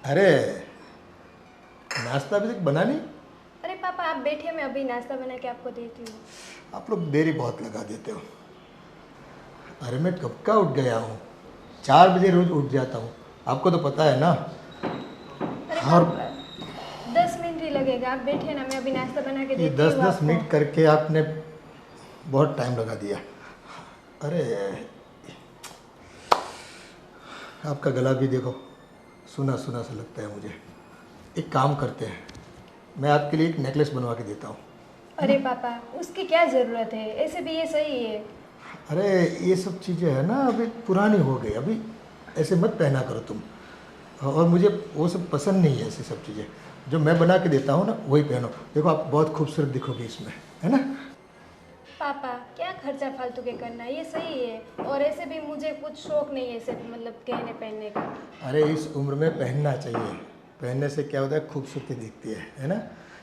अरे नाश्ता अभी तक बना नहीं? अरे पापा आप बैठिए, मैं अभी नाश्ता बना के आपको देती हूँ। आप लोग देरी बहुत लगा देते हो। अरे मैं कब का उठ गया हूँ, 4 बजे रोज उठ जाता हूँ, आपको तो पता है ना। अरे और पापा 10 मिनट ही लगेगा, आप बैठिए ना, मैं अभी नाश्ता बना के ये देती दस हूँ दस आपको। मिनट करके आपने बहुत टाइम लगा दिया। अरे आपका गला भी देखो, सुना सुना सा लगता है मुझे। एक काम करते हैं, मैं आपके लिए एक नेकलेस बनवा के देता हूँ। अरे पापा उसकी क्या ज़रूरत है, ऐसे भी ये सही है। अरे ये सब चीज़ें है ना अभी पुरानी हो गई, अभी ऐसे मत पहना करो तुम। और मुझे वो सब पसंद नहीं है, ऐसी सब चीज़ें। जो मैं बना के देता हूँ ना वही पहनो। देखो आप बहुत खूबसूरत दिखोगे इसमें, है ना। पापा क्या खर्चा फालतू के करना, ये सही है। और ऐसे भी मुझे कुछ शौक नहीं है सिर्फ मतलब गहने पहनने का। अरे इस उम्र में पहनना चाहिए, पहनने से क्या होता है, खूबसूरती दिखती है ना।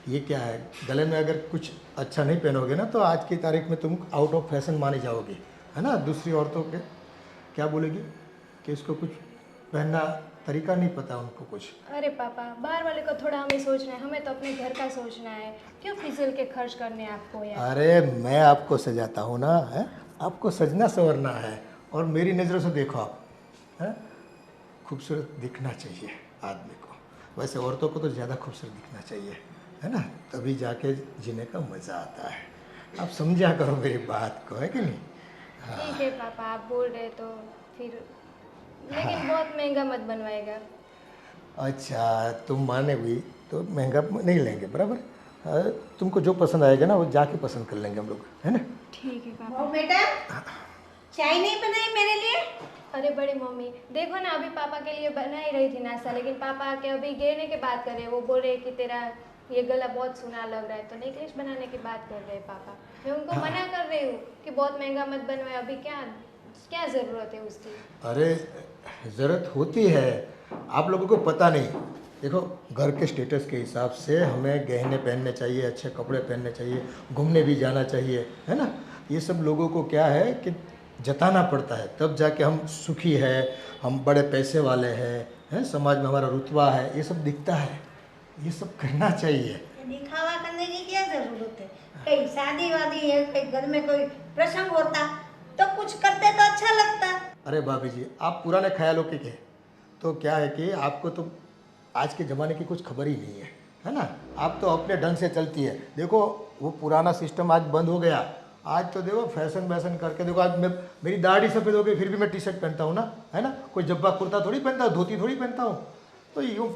ये क्या है, गले में अगर कुछ अच्छा नहीं पहनोगे ना तो आज की तारीख में तुम आउट ऑफ फैशन मानी जाओगी, है ना। दूसरी औरतों के क्या बोलेगी कि इसको कुछ पहनना तरीका नहीं पता उनको कुछ। अरे पापा बाहर वाले को थोड़ा हमें सोचना है, हमें तो अपने घर का सोचना है। क्यों फिजूल के खर्च करने हैं आपको यार। अरे मैं आपको सजाता हूँ ना, है। आपको सजना संवरना है, और मेरी नज़रों से देखो आप, है। खूबसूरत दिखना चाहिए आदमी को। वैसे औरतों को तो ज़्यादा खूबसूरत दिखना चाहिए, है ना। तभी जाके जीने का मज़ा आता है। आप समझा करो मेरी बात को, है कि नहीं। ठीक है पापा आप बोल रहे तो फिर, लेकिन बहुत महंगा मत बनवाएगा। अच्छा तुम माने हुई तो महंगा नहीं लेंगे, बराबर। तुमको जो पसंद आएगा ना वो जाके पसंद कर लेंगे हम लोग, है ना। ठीक है पापा। वो बेटा चाय नहीं बनाई मेरे लिए? अरे बड़ी मम्मी देखो ना, अभी पापा के लिए बना ही रही थी नाश्ता, लेकिन पापा आके अभी गहने की बात कर रहे हैं। वो बोल रहे कि तेरा ये गला बहुत सुना लग रहा है, तो नेकलेस बनाने की बात कर रहे हैं पापा। मैं उनको मना कर रही हूँ कि बहुत महंगा मत बनवाए, अभी क्या क्या ज़रूरत है उसकी। अरे ज़रूरत होती है, आप लोगों को पता नहीं। देखो घर के स्टेटस के हिसाब से हमें गहने पहनने चाहिए, अच्छे कपड़े पहनने चाहिए, घूमने भी जाना चाहिए, है ना। ये सब लोगों को क्या है कि जताना पड़ता है, तब जाके हम सुखी है, हम बड़े पैसे वाले हैं, समाज में हमारा रुतबा है, ये सब दिखता है। ये सब करना चाहिए। ये दिखावा करने की क्या जरूरत है? कहीं शादी वादी है, कहीं घर में कोई प्रसंग होता तो कुछ करते तो अच्छा लगता। अरे भाभी जी आप पुराने ख्यालों के थे, तो क्या है कि आपको तो आज के ज़माने की कुछ खबर ही नहीं है ना। आप तो अपने ढंग से चलती है। देखो वो पुराना सिस्टम आज बंद हो गया। आज तो देखो फैशन वैशन करके देखो, आज मैं मेरी दाढ़ी सफ़ेद हो गई फिर भी मैं टी शर्ट पहनता हूँ ना, है ना। कोई जब्बा कुर्ता थोड़ी पहनता हूँ, धोती थोड़ी पहनता हूँ। तो यूँ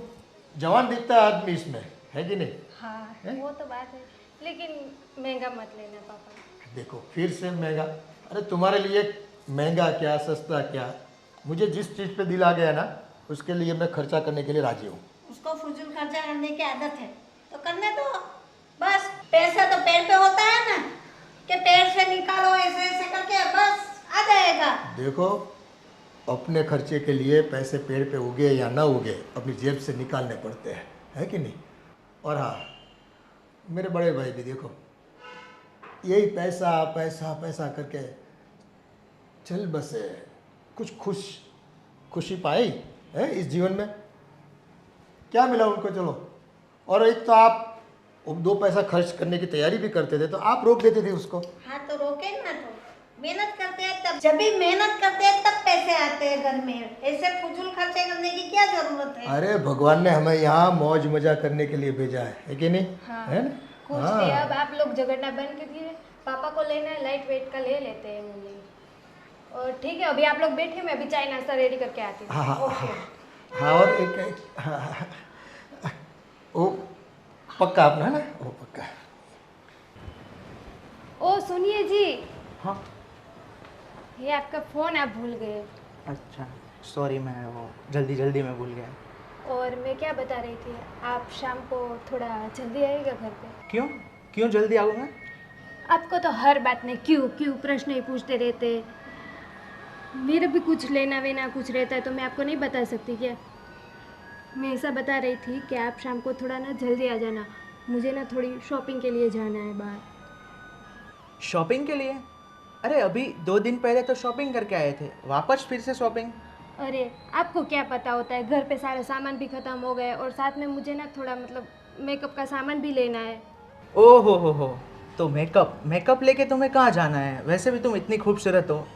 जवान दिखता है आदमी इसमें, है कि नहीं। हाँ है? वो तो बात है, लेकिन महंगा मत लेना पापा। देखो फिर से महंगा। अरे तुम्हारे लिए महंगा क्या सस्ता क्या, मुझे जिस चीज़ पे दिल आ गया ना उसके लिए मैं खर्चा करने के लिए राजी हूँ। उसको फजूल खर्चा करने की आदत है तो करने दो। बस पैसा तो पैर पे होता है ना, कि पैर से निकालो ऐसे ऐसे करके बस आ जाएगा। देखो अपने खर्चे के लिए पैसे पेड़ पे उगे या ना उगे अपनी जेब से निकालने पड़ते हैं, है कि नहीं। और हाँ मेरे बड़े भाई भी देखो यही पैसा पैसा पैसा करके चल बसे, कुछ खुशी पाई है इस जीवन में, क्या मिला उनको। चलो और एक तो आप अब 2 पैसा खर्च करने की तैयारी भी करते थे तो आप रोक देते थे उसको। हाँ तो रोके ना, तो मेहनत करते हैं तब, जब भी मेहनत करते हैं तब पैसे आते हैं घर में। ऐसे फजूल खर्चे करने की क्या जरूरत है? अरे भगवान ने हमें यहाँ मौज मजा करने के लिए भेजा है कि नहीं। हाँ है ना। कुछ हाँ भी, अब आप लोग झगड़ना बंद कीजिए। पापा को लेना है लाइट वेट का ले लेते हैं मुझे। और ठीक है अभी आप लोग बैठे, मैं अभी चाय नाश्ता रेडी करके आती हाँ हाँ हूँ। ओके। हाँ। और वो पक्का अपना है ना, वो पक्का। ओ सुनिए जी, हाँ। ये आपका फ़ोन आप भूल गए। अच्छा सॉरी, मैं वो जल्दी जल्दी में भूल गया। और मैं क्या बता रही थी, आप शाम को थोड़ा जल्दी आइएगा घर पे। क्यों क्यों जल्दी आऊँ मैं? आपको तो हर बात में क्यों क्यों प्रश्न ही पूछते रहते। मेरा भी कुछ लेना वेना कुछ रहता है तो मैं आपको नहीं बता सकती क्या। मैं ऐसा बता रही थी कि आप शाम को थोड़ा ना जल्दी आ जाना, मुझे ना थोड़ी शॉपिंग के लिए जाना है बाहर। शॉपिंग के लिए? अरे अभी 2 दिन पहले तो शॉपिंग करके आए थे, वापस फिर से शॉपिंग? अरे आपको क्या पता होता है, घर पे सारे सामान भी ख़त्म हो गए और साथ में मुझे ना थोड़ा मतलब मेकअप का सामान भी लेना है। ओ हो, तो मेकअप लेके तुम्हें कहाँ जाना है? वैसे भी तुम इतनी खूबसूरत हो।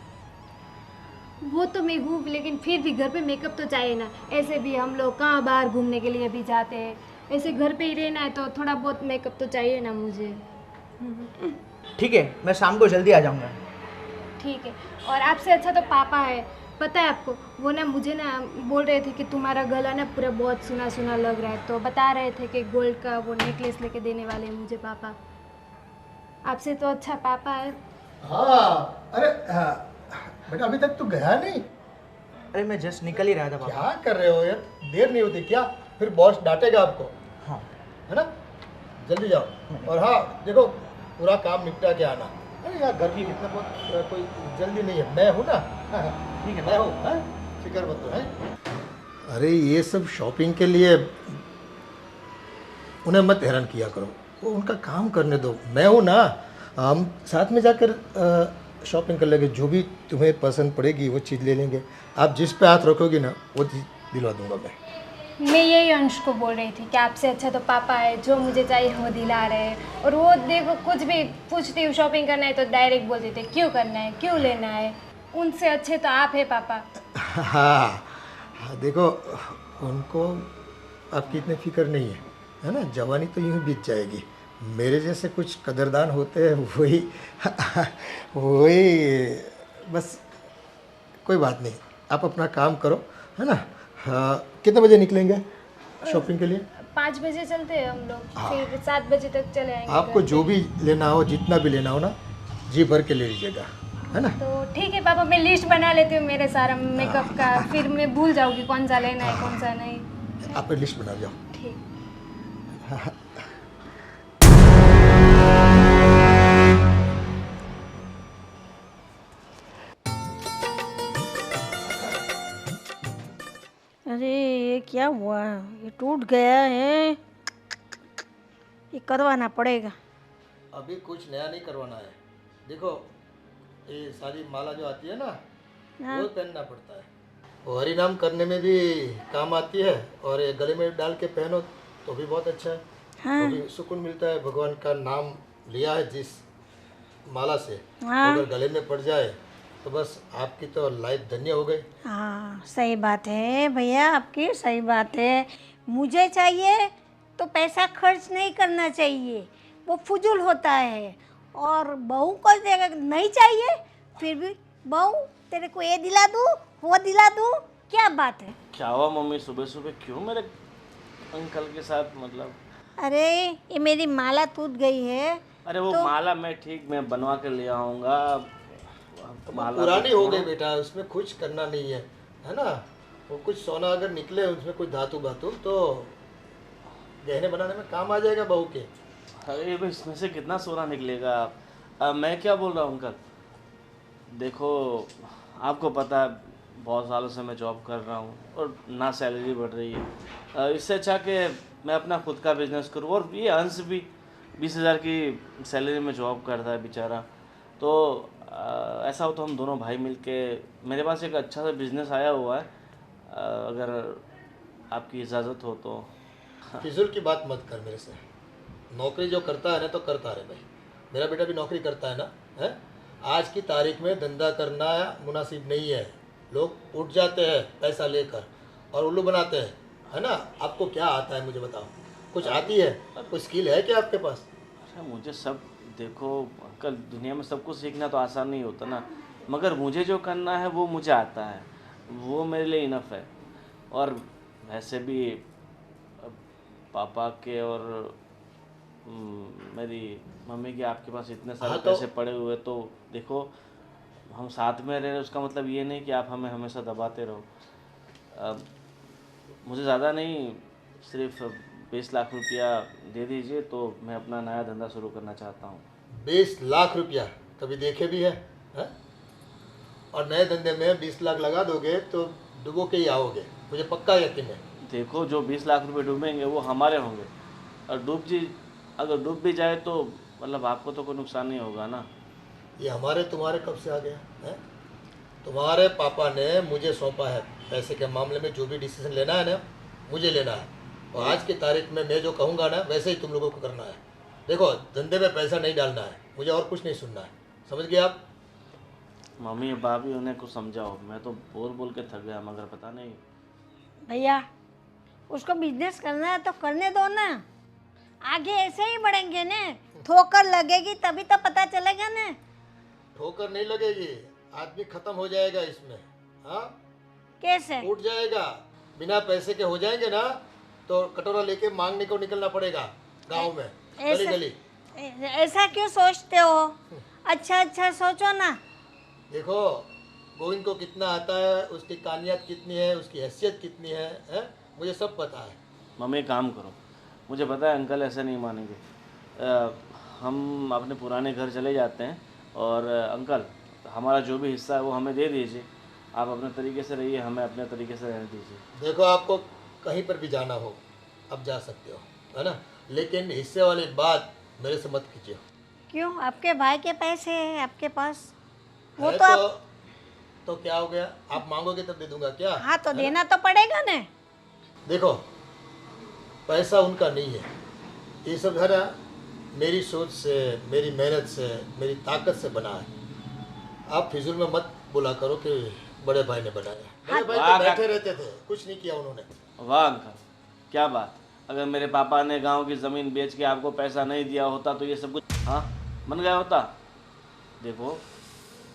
वो तो मैं हूँ, लेकिन फिर भी घर पे मेकअप तो चाहिए ना। ऐसे भी हम लोग कहाँ बाहर घूमने के लिए भी जाते हैं, ऐसे घर पे ही रहना है तो थोड़ा बहुत मेकअप तो चाहिए ना मुझे। ठीक है, मैं शाम को जल्दी आ जाऊँगा। ठीक है। और आपसे अच्छा तो पापा है, पता है आपको, वो ना मुझे ना बोल रहे थे कि तुम्हारा गला ना पूरा बहुत सुना सुना लग रहा है, तो बता रहे थे कि गोल्ड का वो नेकलेस लेके देने वाले हैं मुझे पापा। आपसे तो अच्छा पापा है। हाँ, अरे हाँ, बेटा अभी तक तू गया नहीं? अरे मैं जस्ट निकल ही रहा था पापा। क्या कर रहे हो यार, देर नहीं होती क्या? फिर बॉस डांटेगा आपको, हाँ है ना? जल्दी जाओ। और हाँ देखो, पूरा काम निपटा के आना। अरे यार गर्मी कितना बहुत कोई जल्दी नहीं है, मैं हूँ ना। ठीक है मैं हूँ, हाँ? फिक्र मत करो, हैं? अरे ये सब शॉपिंग के लिए उन्हें मत हैरान किया करो, वो उनका काम करने दो। मैं हूँ ना, हम साथ में जाकर शॉपिंग कर लेंगे। जो भी तुम्हें पसंद पड़ेगी वो चीज़ ले लेंगे। आप जिस पे हाथ रखोगी ना वो चीज़ दिलवा दूंगा मैं यही अंश को बोल रही थी कि आपसे अच्छा तो पापा है, जो मुझे चाहिए वो दिला रहे हैं। और वो देखो, कुछ भी पूछती हूँ शॉपिंग करना है तो डायरेक्ट बोल देते क्यों करना है, क्यों लेना है। उनसे अच्छे तो आप है पापा। हाँ हाँ, देखो उनको आपकी इतनी फिक्र नहीं है ना? जवानी तो यूँ ही बीत जाएगी। मेरे जैसे कुछ कदरदान होते हैं, वही वही बस। कोई बात नहीं, आप अपना काम करो, है ना? हाँ, कितने बजे निकलेंगे शॉपिंग के लिए? 5 बजे चलते हैं हम लोग, फिर 7 बजे तक चले आएंगे आपको घर जो पे। भी लेना हो, जितना भी लेना हो ना, जी भर के ले लीजिएगा, है ना? तो ठीक है पापा, मैं लिस्ट बना लेती हूँ मेरे सारा मेकअप का, फिर मैं भूल जाऊँगी कौन सा लेना है कौन सा नहीं। आप लिस्ट बना जाओ। ठीक। अरे ये क्या हुआ, ये टूट गया है, ये करवाना पड़ेगा। अभी कुछ नया नहीं करवाना है। देखो ये सारी माला जो आती है ना, वो पहनना पड़ता है। वो हरि नाम करने में भी काम आती है, और ये गले में डाल के पहनो तो भी बहुत अच्छा है। तो भी सुकून मिलता है। भगवान का नाम लिया है जिस माला से, अगर गले में पड़ जाए तो बस आपकी तो लाइफ धन्य हो गई। हाँ सही बात है भैया, आपकी सही बात है। मुझे चाहिए तो पैसा खर्च नहीं करना चाहिए, वो फजूल होता है। और बहू को नहीं चाहिए, फिर भी बहू तेरे को ये दिला दूँ वो दिला दूँ, क्या बात है? क्या हुआ मम्मी, सुबह सुबह क्यों मेरे अंकल के साथ मतलब? अरे ये मेरी माला टूट गई है। अरे वो माला मैं ठीक मैं बनवा के ले आऊँगा। माला पुरानी हो गई बेटा, उसमें कुछ करना नहीं है ना? वो कुछ सोना अगर निकले उसमें कुछ धातु बातु तो गहने बनाने में काम आ जाएगा बहू के। अरे भाई इसमें से कितना सोना निकलेगा? मैं क्या बोल रहा हूँ अंकल, देखो आपको पता है बहुत सालों से मैं जॉब कर रहा हूँ और ना सैलरी बढ़ रही है। इससे अच्छा कि मैं अपना खुद का बिजनेस करूँ। और ये अंश भी 20,000 की सैलरी में जॉब करता है बेचारा। तो ऐसा हो तो हम दोनों भाई मिलके, मेरे पास एक अच्छा सा बिजनेस आया हुआ है, अगर आपकी इजाज़त हो तो। फिजूल की बात मत कर मेरे से। नौकरी जो करता है ना तो करता रहे भाई। मेरा बेटा भी नौकरी करता है ना, है? आज की तारीख में धंधा करना मुनासिब नहीं है। लोग उठ जाते हैं पैसा लेकर और उल्लू बनाते हैं, है ना? आपको क्या आता है मुझे बताओ, कुछ आती है? कोई स्किल है क्या आपके पास? अच्छा मुझे सब, देखो अंकल दुनिया में सब कुछ सीखना तो आसान नहीं होता ना, मगर मुझे जो करना है वो मुझे आता है, वो मेरे लिए इनफ है। और वैसे भी पापा के और मेरी मम्मी के आपके पास इतने सारे पैसे पड़े हुए, तो देखो हम साथ में रह रहे, उसका मतलब ये नहीं कि आप हमें हमेशा दबाते रहो। मुझे ज़्यादा नहीं, सिर्फ 20 लाख रुपया दे दीजिए तो मैं अपना नया धंधा शुरू करना चाहता हूँ। 20 लाख रुपया कभी देखे भी है? और नए धंधे में 20 लाख लगा दोगे तो डुबो के ही आओगे, मुझे पक्का यकीन है। देखो जो 20 लाख रुपए डूबेंगे वो हमारे होंगे, और अगर डूब भी जाए तो मतलब आपको तो कोई नुकसान नहीं होगा ना। ये हमारे तुम्हारे कब से आ गया है? तुम्हारे पापा ने मुझे सौंपा है पैसे के मामले में जो भी डिसीजन लेना है ना, मुझे लेना है। और आज की तारीख में मैं जो कहूँगा ना, वैसे ही तुम लोगों को करना है। देखो, धंधे में पैसा नहीं डालना है, मुझे और कुछ नहीं सुनना है, समझ गए आप? मम्मी भाभी उन्हें कुछ समझाओ, मैं तो बोल बोल के थक गया मगर पता नहीं। भैया उसको बिजनेस करना है तो करने दो ना, आगे ऐसे ही बढ़ेंगे ना। ठोकर लगेगी तभी तो पता चलेगा ना। ठोकर नहीं लगेगी, आदमी खत्म हो जाएगा इसमें। हाँ, कैसे? उठ जाएगा। बिना पैसे के हो जाएंगे ना तो कटोरा लेके मांगने को निकलना पड़ेगा गांव में, गली गली। ऐसा क्यों सोचते हो? अच्छा अच्छा सोचो ना। देखो, गोविंद को कितना आता है, उसकी कानियत कितनी है, उसकी हैसियत कितनी है, मुझे सब पता है। मम्मी एक काम करो, मुझे पता है अंकल ऐसे नहीं मानेंगे। हम अपने पुराने घर चले जाते हैं और अंकल हमारा जो भी हिस्सा है वो हमें दे दीजिए। आप अपने तरीके से रहिए, हमें अपने तरीके से रहने दीजिए। देखो, आपको कहीं पर भी जाना हो अब जा सकते हो, है ना, लेकिन हिस्से वाली बात मेरे से मत कीजिए। क्यों? आपके भाई के पैसे हैं आपके पास, वो है तो आप... तो क्या हो गया, आप मांगोगे तब दे दूंगा क्या? हाँ तो देना तो पड़ेगा ना। देखो, पैसा उनका नहीं है, ये सब है ना मेरी सोच से, मेरी मेहनत से, मेरी ताकत से बना है। आप फिजूल में मत बोला करो कि बड़े भाई ने बनाया। बड़े भाई तो बैठे रहते थे, कुछ नहीं किया उन्होंने। वाह अंकल, क्या बात। अगर मेरे पापा ने गांव की ज़मीन बेच के आपको पैसा नहीं दिया होता तो ये सब कुछ हाँ बन गया होता। देखो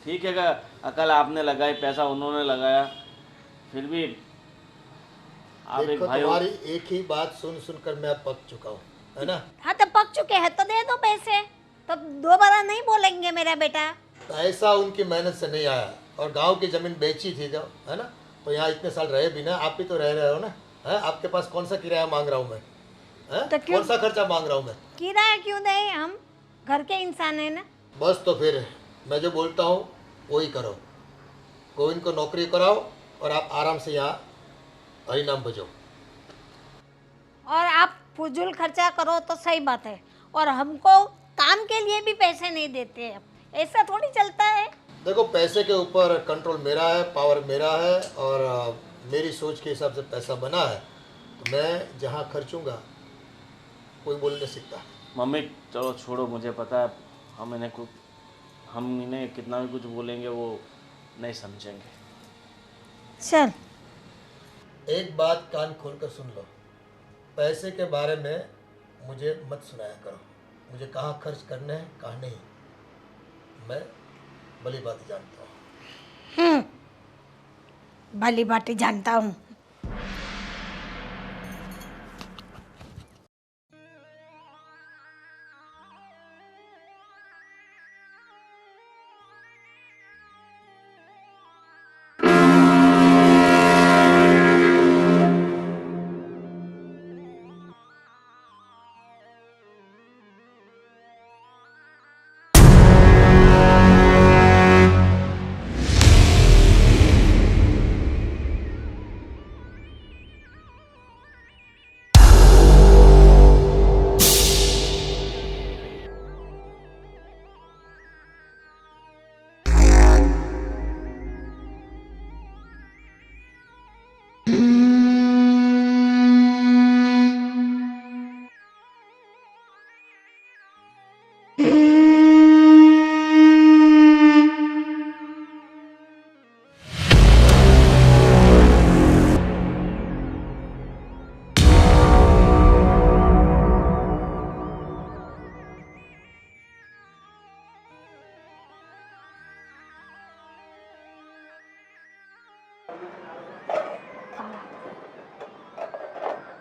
ठीक है, अकल आपने लगाई, पैसा उन्होंने लगाया, फिर भी आप एक देखो, भाई हो। तुम्हारी एक ही बात सुन सुनकर मैं अब पक चुका हूँ, है ना। हाँ तो पक चुके हैं तो दे दो पैसे, तो दोबारा नहीं बोलेंगे मेरा बेटा। पैसा उनकी मेहनत से नहीं आया, और गांव की ज़मीन बेची थी जब, है ना, तो यहाँ इतने साल रहे भी ना। आप भी तो रह रहे हो ना, है? आपके पास कौन सा किराया मांग रहा हूँ मैं, है? तो क्यों? कौन सा खर्चा मांग रहा हूँ मैं? किराया क्यों दे, हम घर के इंसान है ना। बस तो फिर मैं जो बोलता हूँ वही करो। गोविंद को नौकरी कराओ और आप आराम से यहाँ हरी नाम बजो। और आप फजूल खर्चा करो तो सही बात है, और हमको काम के लिए भी पैसे नहीं देते हैं, ऐसा थोड़ी चलता है। देखो, पैसे के ऊपर कंट्रोल मेरा है, पावर मेरा है, और मेरी सोच के हिसाब से पैसा बना है, तो मैं जहाँ खर्चूंगा कोई बोल नहीं सकता। मम्मी चलो छोड़ो, मुझे पता है हम इन्हें कितना भी कुछ बोलेंगे वो नहीं समझेंगे। चल, एक बात कान खोलकर सुन लो, पैसे के बारे में मुझे मत सुनाया करो। मुझे कहाँ खर्च करने हैं कहाँ नहीं, मैं भली बात जानता हूँ। भली बात जानता हूँ।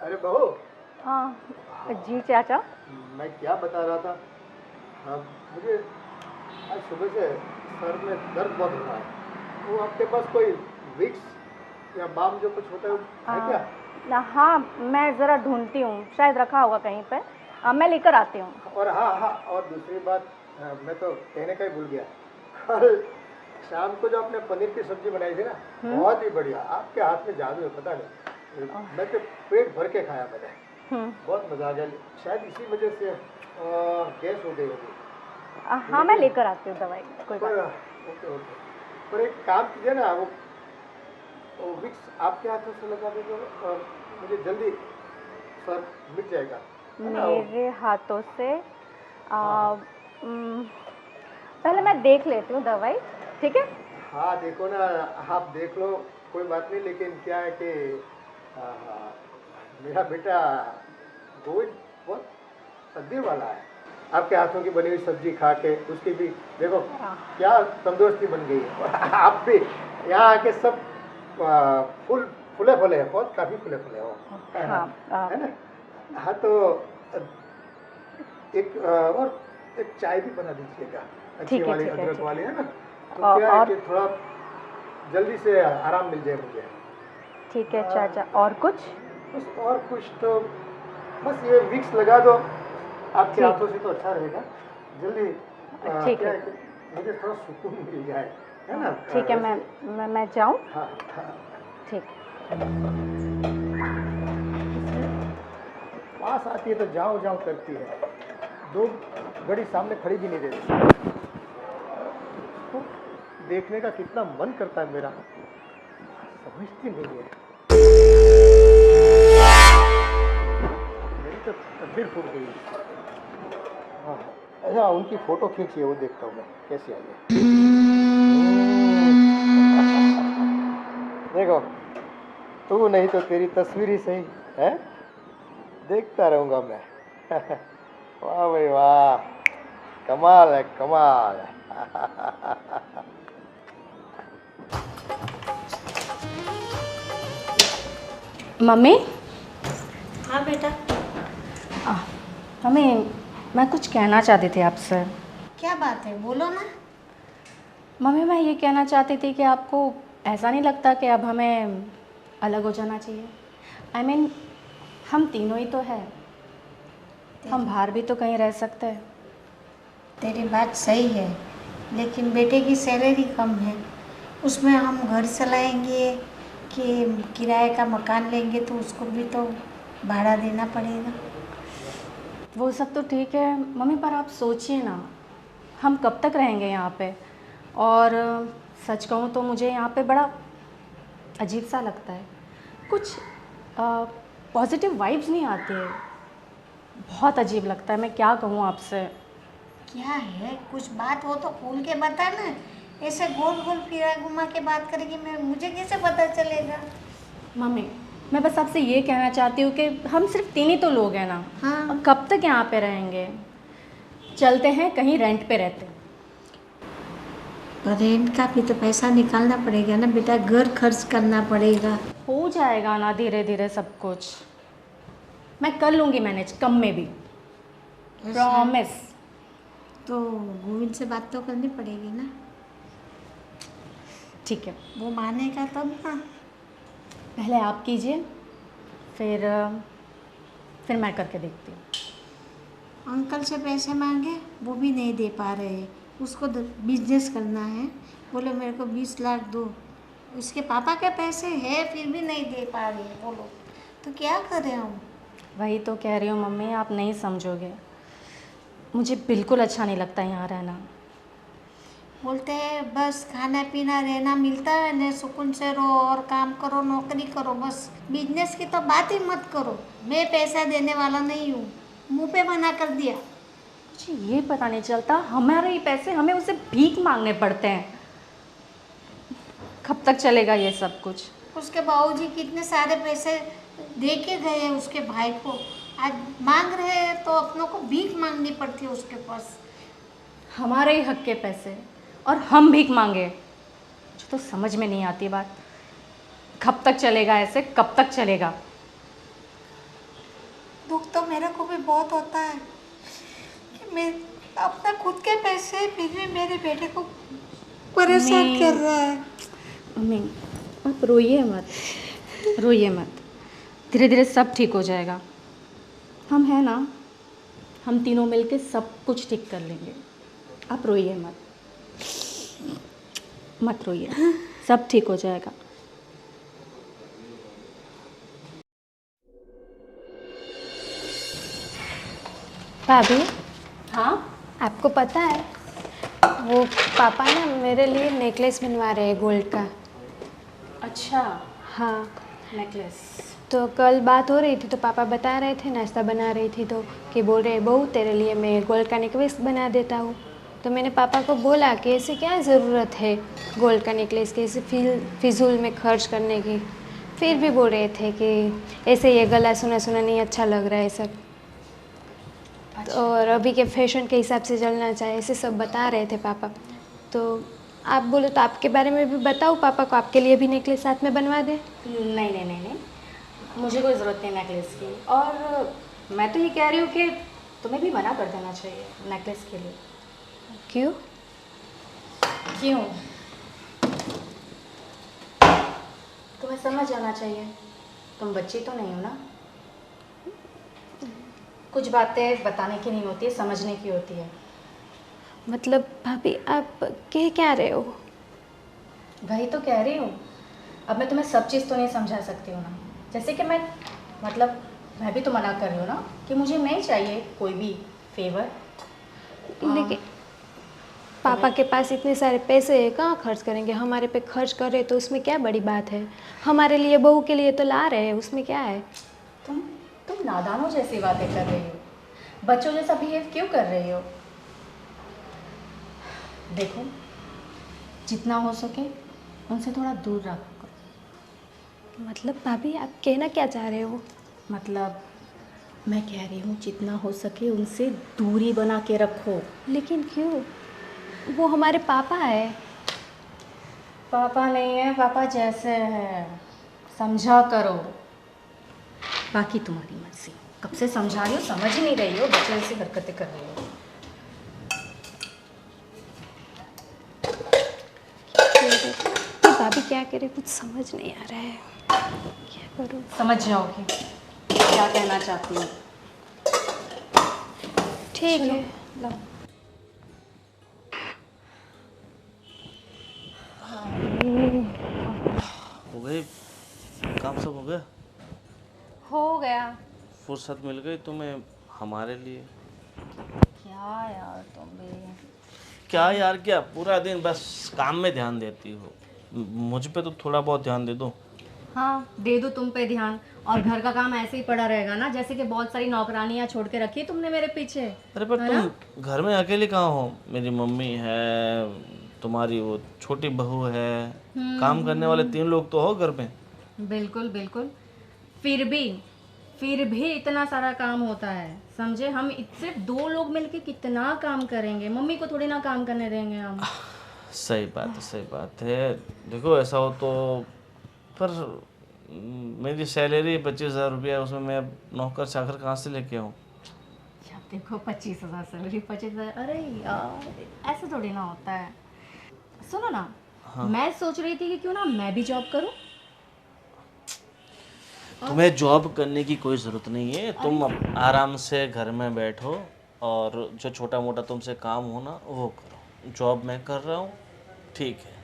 अरे बहू, हाँ जी चाचा। मैं क्या बता रहा था, हाँ, मुझे आज सुबह से सर में दर्द बहुत हो रहा है। वो आपके पास कोई विक्स या बाम जो कुछ होता है क्या? हाँ मैं ज़रा ढूंढती हूँ, शायद रखा होगा कहीं पे। मैं लेकर आती हूँ। और हाँ, और दूसरी बात, मैं तो कहने का ही भूल गया, कल शाम को जो आपने पनीर की सब्जी बनाई थी ना, बहुत ही बढ़िया। आपके हाथ में जादू है, पता नहीं, मैं तो पेट भर के खाया मैंने, बहुत मजा आ गया। शायद इसी वजह से गैस हो गई होगी। हाँ मैं लेकर आती हूँ दवाई, कोई बात ओके। पर एक काम कीजिए ना, वो वो विक्स आपके हाथों से लगा दीजिए और मुझे जल्दी सर मिट जाएगा, है ना? मेरे हाथों से पहले मैं देख लेती हूँ दवाई, ठीक है? हाँ देखो ना, आप देख लो, कोई बात नहीं, लेकिन क्या है कि आ, मेरा बेटा गोविंद बहुत तकदीर वाला है। आपके हाथों की बनी हुई सब्जी खा के उसकी भी देखो क्या तंदुरुस्ती बन गई है। और आप भी यहाँ आके सब फूले फूले हैं, बहुत काफ़ी फूले फूले हो, हाँ, है ना? हाँ तो एक और एक चाय भी बना दीजिएगा, अच्छी ठीक है, वाली ठीक है, अदरक ठीक वाली, है ना? तो और- क्या है और- कि थोड़ा जल्दी से आराम मिल जाए मुझे। ठीक है चाचा। और कुछ? बस और कुछ तो बस ये विक्स लगा दो आपके ठीक। हाथों से तो अच्छा रहेगा। जल्दी ठीक क्या है। है कि मुझे थोड़ा सुकून मिल जाए, है ना? ठीक है, मैं जाऊँ? हाँ हाँ, ठीक। पास आती है तो जाओ जाओ करती है, दो घड़ी सामने खड़ी भी नहीं देती। तो देखने का कितना मन करता है मेरा, समझती नहीं है। मेरी तो तकदीर फूट गई। हाँ अच्छा, उनकी फोटो खींचिए, वो देखता हूँ मैं कैसी आई है। देखो, तू नहीं तो तेरी तस्वीर ही सही है, देखता रहूंगा मैं। वाह भाई वाह, कमाल है कमाल। मम्मी? हाँ बेटा, मम्मी, मैं कुछ कहना चाहती थी आपसे। क्या बात है, बोलो ना। मम्मी, मैं ये कहना चाहती थी कि आपको ऐसा नहीं लगता कि अब हमें अलग हो जाना चाहिए? I mean, हम तीनों ही तो हैं, हम बाहर भी तो कहीं रह सकते हैं। तेरी बात सही है, लेकिन बेटे की सैलरी कम है, उसमें हम घर चलाएंगे कि किराए का मकान लेंगे, तो उसको भी तो भाड़ा देना पड़ेगा। वो सब तो ठीक है मम्मी, पर आप सोचिए ना, हम कब तक रहेंगे यहाँ पे? और सच कहूँ तो मुझे यहाँ पे बड़ा अजीब सा लगता है, कुछ पॉजिटिव वाइब्स नहीं आती है, बहुत अजीब लगता है। मैं क्या कहूँ आपसे? क्या है, कुछ बात हो तो खोल के बता ना, ऐसे गोल गोल फिरा घुमा के बात करेगी, मैं मुझे कैसे पता चलेगा? मम्मी, मैं बस आपसे ये कहना चाहती हूँ कि हम सिर्फ तीन ही तो लोग हैं ना, हाँ। और कब तक यहाँ पे रहेंगे? चलते हैं कहीं रेंट पे रहते हैं। पर रेंट का भी तो पैसा निकालना पड़ेगा ना बेटा, घर खर्च करना पड़ेगा। हो जाएगा ना धीरे धीरे सब कुछ, मैं कर लूँगी मैनेज, कम में भी, प्रॉमिस। तो गोविंद से बात तो करनी पड़ेगी ना, ठीक है, वो मानेगा तब ना। पहले आप कीजिए, फिर मैं करके देखती हूँ। अंकल से पैसे मांगे, वो भी नहीं दे पा रहे, उसको बिजनेस करना है, बोले मेरे को 20 लाख दो, उसके पापा के पैसे है फिर भी नहीं दे पा रही, बोलो तो क्या करें हम? वही तो कह रही हूँ मम्मी, आप नहीं समझोगे, मुझे बिल्कुल अच्छा नहीं लगता यहाँ रहना। बोलते हैं बस खाना पीना रहना मिलता है न, सुकून से रहो और काम करो, नौकरी करो, बस बिजनेस की तो बात ही मत करो, मैं पैसा देने वाला नहीं हूँ, मुंह पे मना कर दिया। मुझे ये पता नहीं चलता, हमारे ही पैसे हमें उसे भीख मांगने पड़ते हैं। कब तक चलेगा ये सब कुछ? उसके बाबूजी कितने सारे पैसे दे के गए हैं उसके भाई को, आज मांग रहे हैं तो अपनों को भीख मांगनी पड़ती है उसके पास। हमारे ही हक के पैसे और हम भीख मांगे, मुझे तो समझ में नहीं आती बात। कब तक चलेगा ऐसे, कब तक चलेगा? दुख तो मेरे को भी बहुत होता है कि मैं अपना खुद के पैसे फिर भी मेरे बेटे को परेशान कर रहा है। मम्मी, आप रोइए मत, रोइए मत, धीरे धीरे सब ठीक हो जाएगा। हम हैं ना, हम तीनों मिलके सब कुछ ठीक कर लेंगे, आप रोइए मत, मत रोइए, सब ठीक हो जाएगा। भाभी, हाँ? आपको पता है वो पापा ना मेरे लिए नेकलेस बनवा रहे हैं गोल्ड का। अच्छा, हाँ, नेकलेस। तो कल बात हो रही थी तो पापा बता रहे थे, नाश्ता बना रही थी तो कि बोल रहे बहू तेरे लिए मैं गोल्ड का नेकलेस बना देता हूँ। तो मैंने पापा को बोला कि ऐसे क्या ज़रूरत है गोल्ड का नेकलेस की, ऐसे फिजूल में खर्च करने की। फिर भी बोल रहे थे कि ऐसे ये गला सुना सुना नहीं अच्छा लग रहा है सब, और अभी के फैशन के हिसाब से चलना चाहिए, ऐसे सब बता रहे थे पापा। तो आप बोलो तो आपके बारे में भी बताओ पापा को, आपके लिए भी नेकलेस साथ में बनवा दे। नहीं नहीं नहीं नहीं, मुझे कोई ज़रूरत नहीं नेकलेस की। और मैं तो ये कह रही हूँ कि तुम्हें भी मना कर देना चाहिए नेकलेस के लिए। क्यों? क्यों? तुम्हें समझ आना चाहिए, तुम बच्ची तो नहीं हो ना। कुछ बातें बताने की नहीं होती है, समझने की होती है। मतलब भाभी आप कह क्या रहे हो? वही तो कह रही हूँ। अब मैं तुम्हें सब चीज़ तो नहीं समझा सकती हूँ ना। जैसे कि मैं भी तो मना कर रही हूँ ना कि मुझे नहीं चाहिए कोई भी फेवर। लेकिन पापा के पास इतने सारे पैसे हैं, कहाँ खर्च करेंगे? हमारे पे खर्च कर रहे तो उसमें क्या बड़ी बात है? हमारे लिए बहू के लिए तो ला रहे हैं, उसमें क्या है? तुम नादानों जैसी बातें कर रही हो, बच्चों जैसा बिहेव क्यों कर रही हो? देखो, जितना हो सके उनसे थोड़ा दूर रखो। मतलब भाभी आप कहना क्या चाह रहे हो? मतलब मैं कह रही हूँ जितना हो सके उनसे दूरी बना के रखो। लेकिन क्यों? वो हमारे पापा है। पापा नहीं है, पापा जैसे हैं, समझा करो। बाकी तुम्हारी मर्जी। कब से समझा रही हो, समझ ही नहीं रही हो, बच्चे जैसी हरकतें कर रही हो। ये भाभी क्या करे, कुछ समझ नहीं आ रहा है, क्या करूँ? समझ जाओगी क्या कहना चाहती हूँ। ठीक है। लो। हो गई, काम सब हो गया? हो गया। फुर्सत मिल गई तुम्हें हमारे लिए? क्या यार तुम भी। क्या यार क्या, पूरा दिन बस काम में ध्यान देती हो। मुझ पे तो थोड़ा बहुत ध्यान दे दो। हाँ, दे दो तुम पे ध्यान, और घर का काम ऐसे ही पड़ा रहेगा ना, जैसे कि बहुत सारी नौकरानियां छोड़ के रखी है तुमने मेरे पीछे। अरे पर है ना? तुम घर में अकेले कहाँ हो? मेरी मम्मी है, तुम्हारी वो छोटी बहू है, काम करने वाले 3 लोग तो हो घर में। बिल्कुल बिल्कुल। फिर भी इतना सारा काम होता है, समझे? हम सिर्फ 2 लोग मिलके कितना काम करेंगे, मम्मी को थोड़ी ना काम करने देंगे हम। सही बात है, सही बात है। देखो ऐसा हो तो, पर मेरी सैलरी 25,000 रुपया, उसमें मैं नौकर चाकर कहाँ से लेके आऊँ? अच्छा, देखो 25,000 सैलरी, 25,000, अरे यार ऐसे थोड़ी ना होता है। सुनो ना, मैं सोच रही थी कि क्यों ना मैं भी जॉब करूं। तुम्हें जॉब करने की कोई ज़रूरत नहीं है, तुम आराम से घर में बैठो और जो छोटा मोटा तुमसे काम हो ना वो करो। जॉब मैं कर रहा हूँ, ठीक है।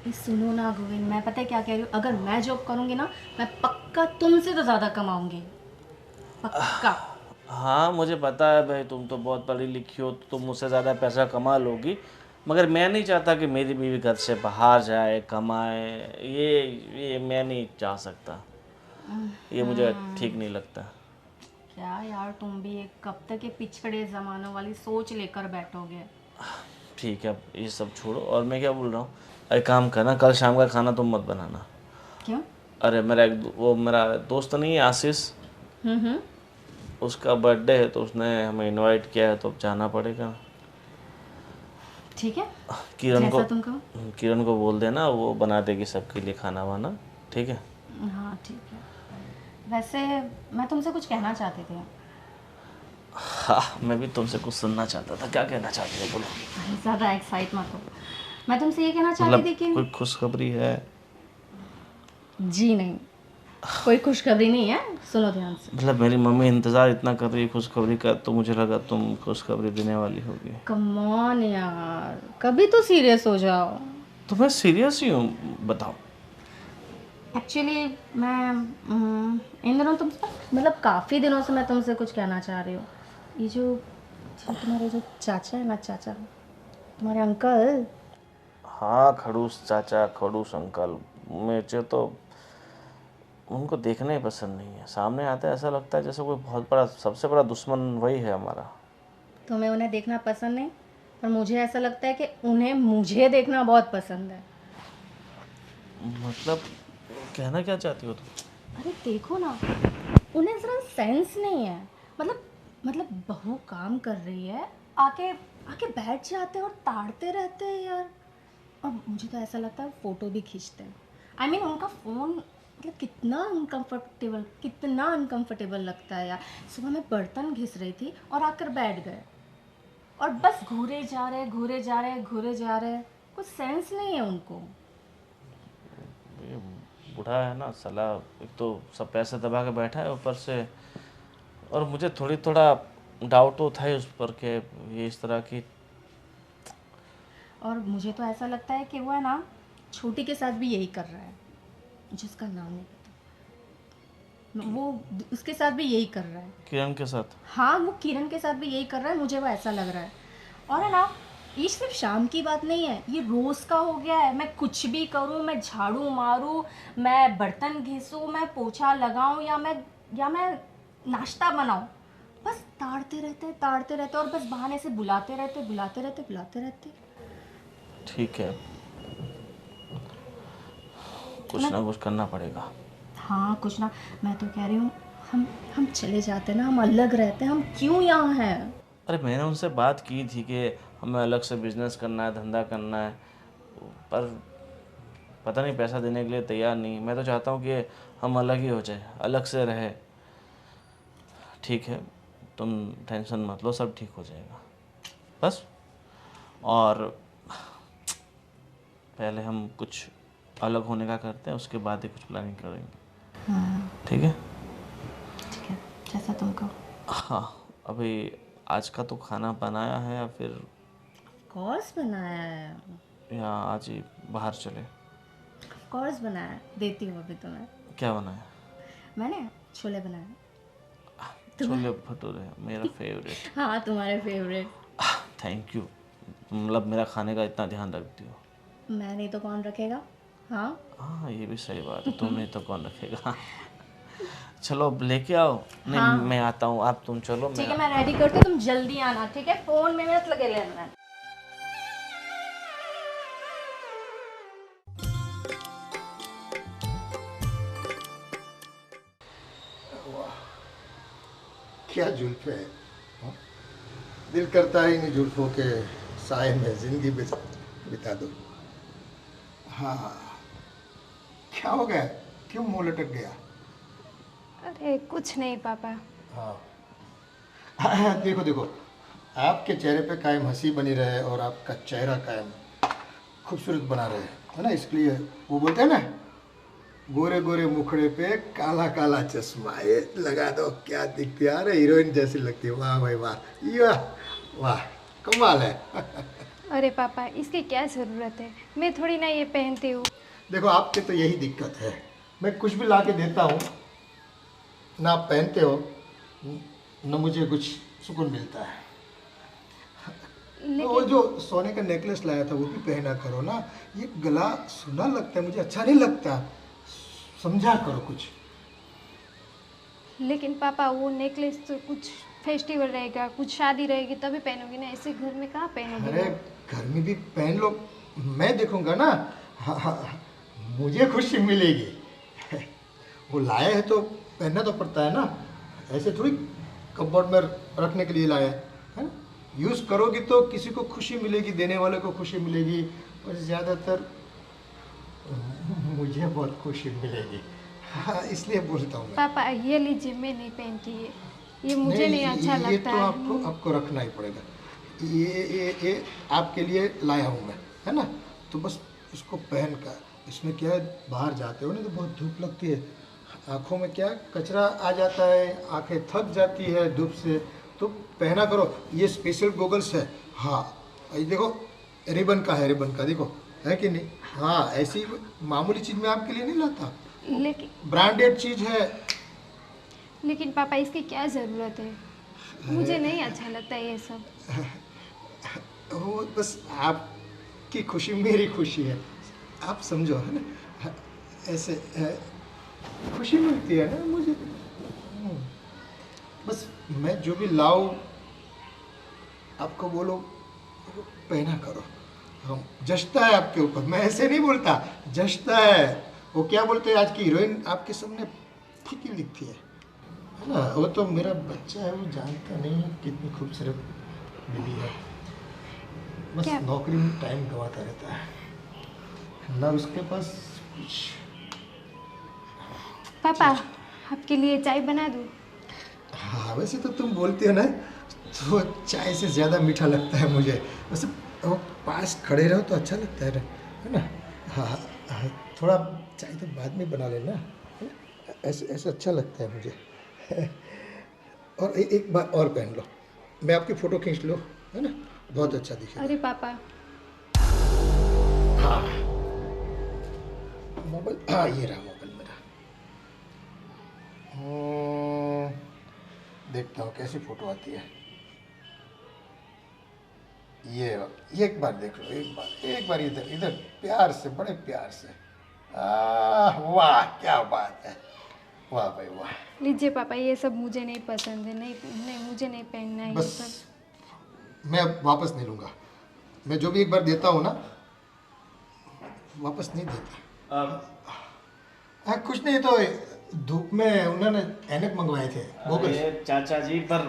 ये सुनो ना गोविंद, मैं पता है क्या कह रही हूँ, अगर मैं जॉब करूंगी ना, मैं पक्का तुमसे तो ज़्यादा कमाऊंगी, पक्का। हाँ मुझे पता है भाई, तुम तो बहुत पढ़ी लिखी हो तो तुम मुझसे ज़्यादा पैसा कमा लोगी, मगर मैं नहीं चाहता कि मेरी बीवी घर से बाहर जाए कमाए। ये मैं नहीं चाह सकता, ये मुझे ठीक नहीं लगता। क्या यार तुम भी एक कब तक ये पिछड़े ज़मानों वाली सोच लेकर बैठोगे? ठीक है, अब ये सब छोड़ो, और मैं क्या बोल रहा हूँ, अरे काम करना, कल शाम का खाना तुम मत बनाना। क्यों? अरे वो मेरा दोस्त नहीं है आशीष, हम्म। उसका बर्थडे है तो उसने हमें इनवाइट किया है, तो अब जाना पड़ेगा। ठीक है, किरण को जैसा तुम कहो। किरण को बोल देना, वो बना देगी सबके लिए खाना वाना, ठीक है? हाँ ठीक है। वैसे मैं तुमसे कुछ कहना चाहती थी। हाँ मैं भी तुमसे कुछ सुनना चाहता था। क्या कहना चाहती हो, बोलो। ज़्यादा एक्साइट मत हो। मैं तुमसे ये कहना चाहती थी कि कोई खुशखबरी है? जी नहीं, कोई खुशखबरी नहीं है, सुनो ध्यान से। मतलब मेरी मम्मी इंतज़ार इतना कर रही है खुशखबरी का, तो मुझे लगा तुम खुशखबरी देने वाली होगी। कम ऑन यार, कभी तो सीरियस हो जाओ। तो मैं सीरियस ही हूँ, बताओ। एक्चुअली मैं इन दिनों तुमसे, मतलब काफ़ी दिनों से मैं तुमसे कुछ कहना चाह रही हूँ। ये जो तुम्हारे जो चाचा है ना, चाचा, तुम्हारे अंकल। हाँ खड़ूस चाचा, खड़ूस अंकल, मुझे तो उनको देखना ही पसंद नहीं है। सामने आते ऐसा लगता है जैसे कोई बहुत बड़ा, सबसे बड़ा दुश्मन वही है हमारा। तुम्हें उन्हें देखना पसंद नहीं, पर मुझे ऐसा लगता है कि उन्हें मुझे देखना बहुत पसंद है। मतलब कहना क्या चाहती हो तुम? अरे देखो ना, उन्हें ज़रा सेंस नहीं है। मतलब बहू काम कर रही है, आके आके बैठ जाते हैं और ताड़ते रहते हैं यार। और मुझे तो ऐसा लगता है फ़ोटो भी खींचते हैं। उनका फ़ोन मतलब कितना अनकंफर्टेबल लगता है यार। सुबह मैं बर्तन घिस रही थी और आकर बैठ गए और बस घूरे जा रहे। कुछ सेंस नहीं है उनको। ये बूढ़ा है ना साला, एक तो सब पैसे दबा के बैठा है ऊपर से, और मुझे थोड़ा डाउट तो था ही उस पर कि ये इस तरह की। और मुझे तो ऐसा लगता है कि वो है ना, छोटी के साथ भी यही कर रहा है, जिसका नाम नहीं पता, वो उसके साथ भी यही कर रहा है। किरण के साथ? हाँ, वो किरण के साथ भी यही कर रहा है, मुझे वो ऐसा लग रहा है। और है ना, ये सिर्फ शाम की बात नहीं है, ये रोज़ का हो गया है। मैं कुछ भी करूँ, मैं झाड़ू मारूँ, मैं बर्तन घिसूँ, मैं पोछा लगाऊँ, या मैं नाश्ता बनाऊँ, बस ताड़ते रहते और बस बहाने से बुलाते रहते। ठीक है, कुछ ना कुछ करना पड़ेगा। हाँ, कुछ ना। मैं तो कह रही हूँ, हम चले जाते ना, हम अलग रहते, हम क्यों यहाँ हैं? अरे मैंने उनसे बात की थी कि हमें अलग से बिजनेस करना है, धंधा करना है, पर पता नहीं पैसा देने के लिए तैयार नहीं। मैं तो चाहता हूँ कि हम अलग ही हो जाए, अलग से रहे। ठीक है, तुम टेंशन मत लो, सब ठीक हो जाएगा बस। और पहले हम कुछ अलग होने का करते हैं, उसके बाद ही कुछ प्लानिंग करेंगे। ठीक है? ठीक है, जैसा तुम कहो। हाँ, अभी आज का तो खाना बनाया है या फिर कोर्स बनाया है? या आज ही बाहर चले? कोर्स बनाया है, देती हूँ अभी तुम्हें। क्या बनाया? मैंने छोले बनाए। छोले भटूरे, मेरा फेवरेट। हाँ, तुम्हारे फेवरेट। थैंक यू, मतलब मेरा खाने का इतना ध्यान रखती हो। मैं नहीं तो कौन रखेगा? हाँ, हाँ ये भी सही बात है, तुम नहीं तो कौन रखेगा। चलो अब लेके आओ। नहीं हाँ। मैं आता हूँ, आप तुम चलो। ठीक है, मैं रेडी करती हूँ, तुम जल्दी आना, ठीक है? फ़ोन में मत लगे रहना। क्या जुल्फे है, हाँ? दिल करता है इन जुल्फों के साए में जिंदगी बिता दो। हाँ, क्या हो गया, क्यों मुंह लटक गया? अरे कुछ नहीं पापा। हाँ देखो देखो, आपके चेहरे पे कायम हंसी बनी रहे और आपका चेहरा कायम खूबसूरत बना रहे, है ना। इसलिए वो बोलते हैं ना, गोरे गोरे मुखड़े पे काला काला चश्मा, ये लगा दो, क्या दिखती है, अरे हीरोइन जैसी लगती है। वाह भाई वाह, वाह वाह, कमाल है। अरे पापा, इसकी क्या ज़रूरत है, मैं थोड़ी ना ये पहनती हूँ। देखो आपके तो यही दिक्कत है, मैं कुछ भी ला के देता हूँ ना, आप पहनते हो न, मुझे कुछ सुकून मिलता है। तो वो जो सोने का नेकलेस लाया था वो भी पहना करो ना, ये गला सुना लगता है, मुझे अच्छा नहीं लगता, समझा करो कुछ। लेकिन पापा वो नेकलेस तो कुछ फेस्टिवल रहेगा, कुछ शादी रहेगी तभी पहनोगी ना, ऐसे घर में कहाँ पहनोगी? अरे घर में भी पहन लो, मैं देखूंगा ना। हाँ, हाँ, मुझे खुशी मिलेगी। वो लाए हैं तो पहनना तो पड़ता है ना, ऐसे थोड़ी कपबोर्ड में रखने के लिए लाए है ना। यूज़ करोगी तो किसी को खुशी मिलेगी, देने वाले को खुशी मिलेगी, और ज़्यादातर मुझे बहुत खुशी मिलेगी। हाँ, इसलिए बोलता हूँ मैं। पापा ये लीजिए, मैं नहीं पहनती ये मुझे नहीं अच्छा ये लगता तो है। आपको रखना ही पड़ेगा। ये आपके लिए लाया हूँ मैं, है ना। तो बस इसको पहन कर, इसमें क्या है, बाहर जाते हो ना तो बहुत धूप लगती है, आँखों में क्या कचरा आ जाता है, आंखें थक जाती है धूप से, तो पहना करो। ये स्पेशल गोगल्स है। हाँ, ये देखो रिबन का है, रिबन का देखो, है कि नहीं। हाँ, ऐसी मामूली चीज़ मैं आपके लिए नहीं लाता, ब्रांडेड चीज़ है। लेकिन पापा इसकी क्या ज़रूरत है, मुझे नहीं अच्छा लगता ये सब। वो बस आपकी खुशी मेरी खुशी है, आप समझो, है ना। ऐसे खुशी मिलती है ना मुझे। बस मैं जो भी लाऊं आपको बोलो पहना करो, हम जचता है आपके ऊपर। मैं ऐसे नहीं बोलता, जचता है। वो क्या बोलते हैं, आज की हीरोइन आपके सामने फीकी दिखती है ना। वो तो मेरा बच्चा है, वो जानता नहीं कितनी खूबसूरत बीवी है। बस क्या? नौकरी में टाइम गंवाता रहता है ना, उसके पास कुछ। पापा आपके लिए चाय बना दूँ? हाँ वैसे तो तुम बोलती हो ना, तो चाय से ज़्यादा मीठा लगता है मुझे। वैसे वो पास खड़े रहो तो अच्छा लगता है ना। हाँ हाँ, थोड़ा चाय तो बाद में बना लेना, है ना? ऐसे ऐसे अच्छा लगता है मुझे। और एक बार और पहन लो, मैं आपकी फ़ोटो खींच लो, है ना, बहुत अच्छा दिखेगा। अरे पापा, हाँ मोबाइल, हाँ ये रहा मोबाइल मेरा। देखता हूँ कैसी फ़ोटो आती है। ये एक बार देख लो, एक बार इधर इधर प्यार से, बड़े प्यार से। वाह क्या बात है, वाह भाई वाह। लीजिए पापा, ये सब मुझे नहीं पसंद है, नहीं नहीं मुझे नहीं पहनना है ये बस सब। मैं अब वापस नहीं लूँगा। मैं जो भी एक बार देता हूँ ना, वापस नहीं देता। हाँ कुछ नहीं, तो धूप में उन्होंने ऐनक मंगवाए थे गोगल्स। अरे चाचा जी, पर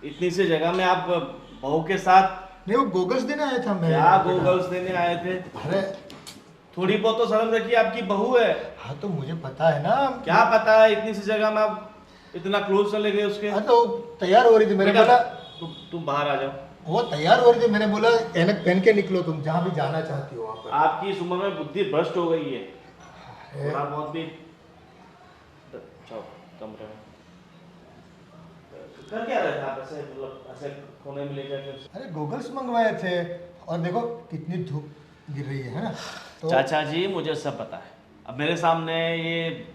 इतनी सी जगह में आप बहू के साथ नहीं वो गोगल्स देने आया था मैं। क्या गोगल्स देने आए थे? अरे थोड़ी बहुत तो शर्म रखिए, आपकी बहू है। हाँ तो मुझे पता है ना। क्या पता है, इतनी सी जगह में आप इतना क्लोज चले गए उसके। हाँ तो तैयार हो रही थी, मैंने बेटा, बोला तुम बाहर आ जाओ। वो तैयार हो रही थी, मैंने बोला ऐनक पहन के निकलो, तुम जहाँ भी जाना चाहती हो वहाँ पर। आपकी इस उम्र में बुद्धि भ्रष्ट हो गई है। थोड़ा बहुत भी जाओ कमरे में। कर क्या रहे थे आप ऐसे, मतलब ऐसे कोने में लेकर के? अरे गोगल्स मंगवाए थे, और देखो कितनी धूप गिर रही है ना। तो चाचा जी मुझे सब पता है, अब मेरे सामने ये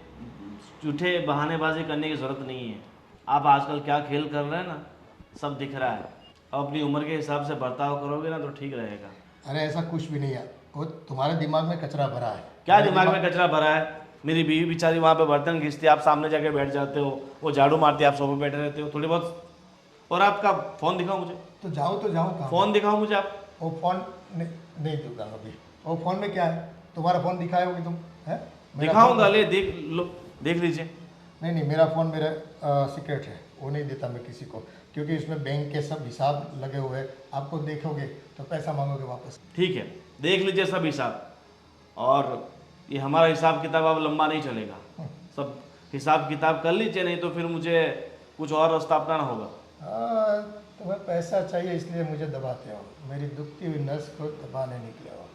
झूठे बहानेबाजी करने की ज़रूरत नहीं है। आप आजकल क्या खेल कर रहे हैं ना, सब दिख रहा है। अब अपनी उम्र के हिसाब से बर्ताव करोगे ना तो ठीक रहेगा। अरे ऐसा कुछ भी नहीं है, वो तुम्हारे दिमाग में कचरा भरा है। क्या मेरे दिमाग में कचरा भरा है? मेरी बीवी बेचारी वहाँ पे बर्तन घिसती है, आप सामने जाके बैठ जाते हो, वो झाड़ू मारती है, आप सोफे बैठे रहते हो थोड़ी बहुत। और आपका फ़ोन दिखाओ मुझे, तो जाओ कहाँ? फ़ोन दिखाओ मुझे आप। वो फ़ोन नहीं दूंगा अभी। वो फ़ोन में क्या है, तुम्हारा फ़ोन दिखाओगे तुम? है दिखाऊंगा, ले देख लो, देख लीजिए। नहीं मेरा फ़ोन मेरा सीक्रेट है, वो नहीं देता मैं किसी को, क्योंकि इसमें बैंक के सब हिसाब लगे हुए हैं। आपको देखोगे तो पैसा मांगोगे वापस। ठीक है, देख लीजिए सब हिसाब। और ये हमारा हिसाब किताब अब लंबा नहीं चलेगा, सब हिसाब किताब कर लीजिए, नहीं तो फिर मुझे कुछ और रास्ता अपनाना होगा। तुम्हें पैसा चाहिए इसलिए मुझे दबाते हो, मेरी दुखती हुई नस को दबाने निकले हो,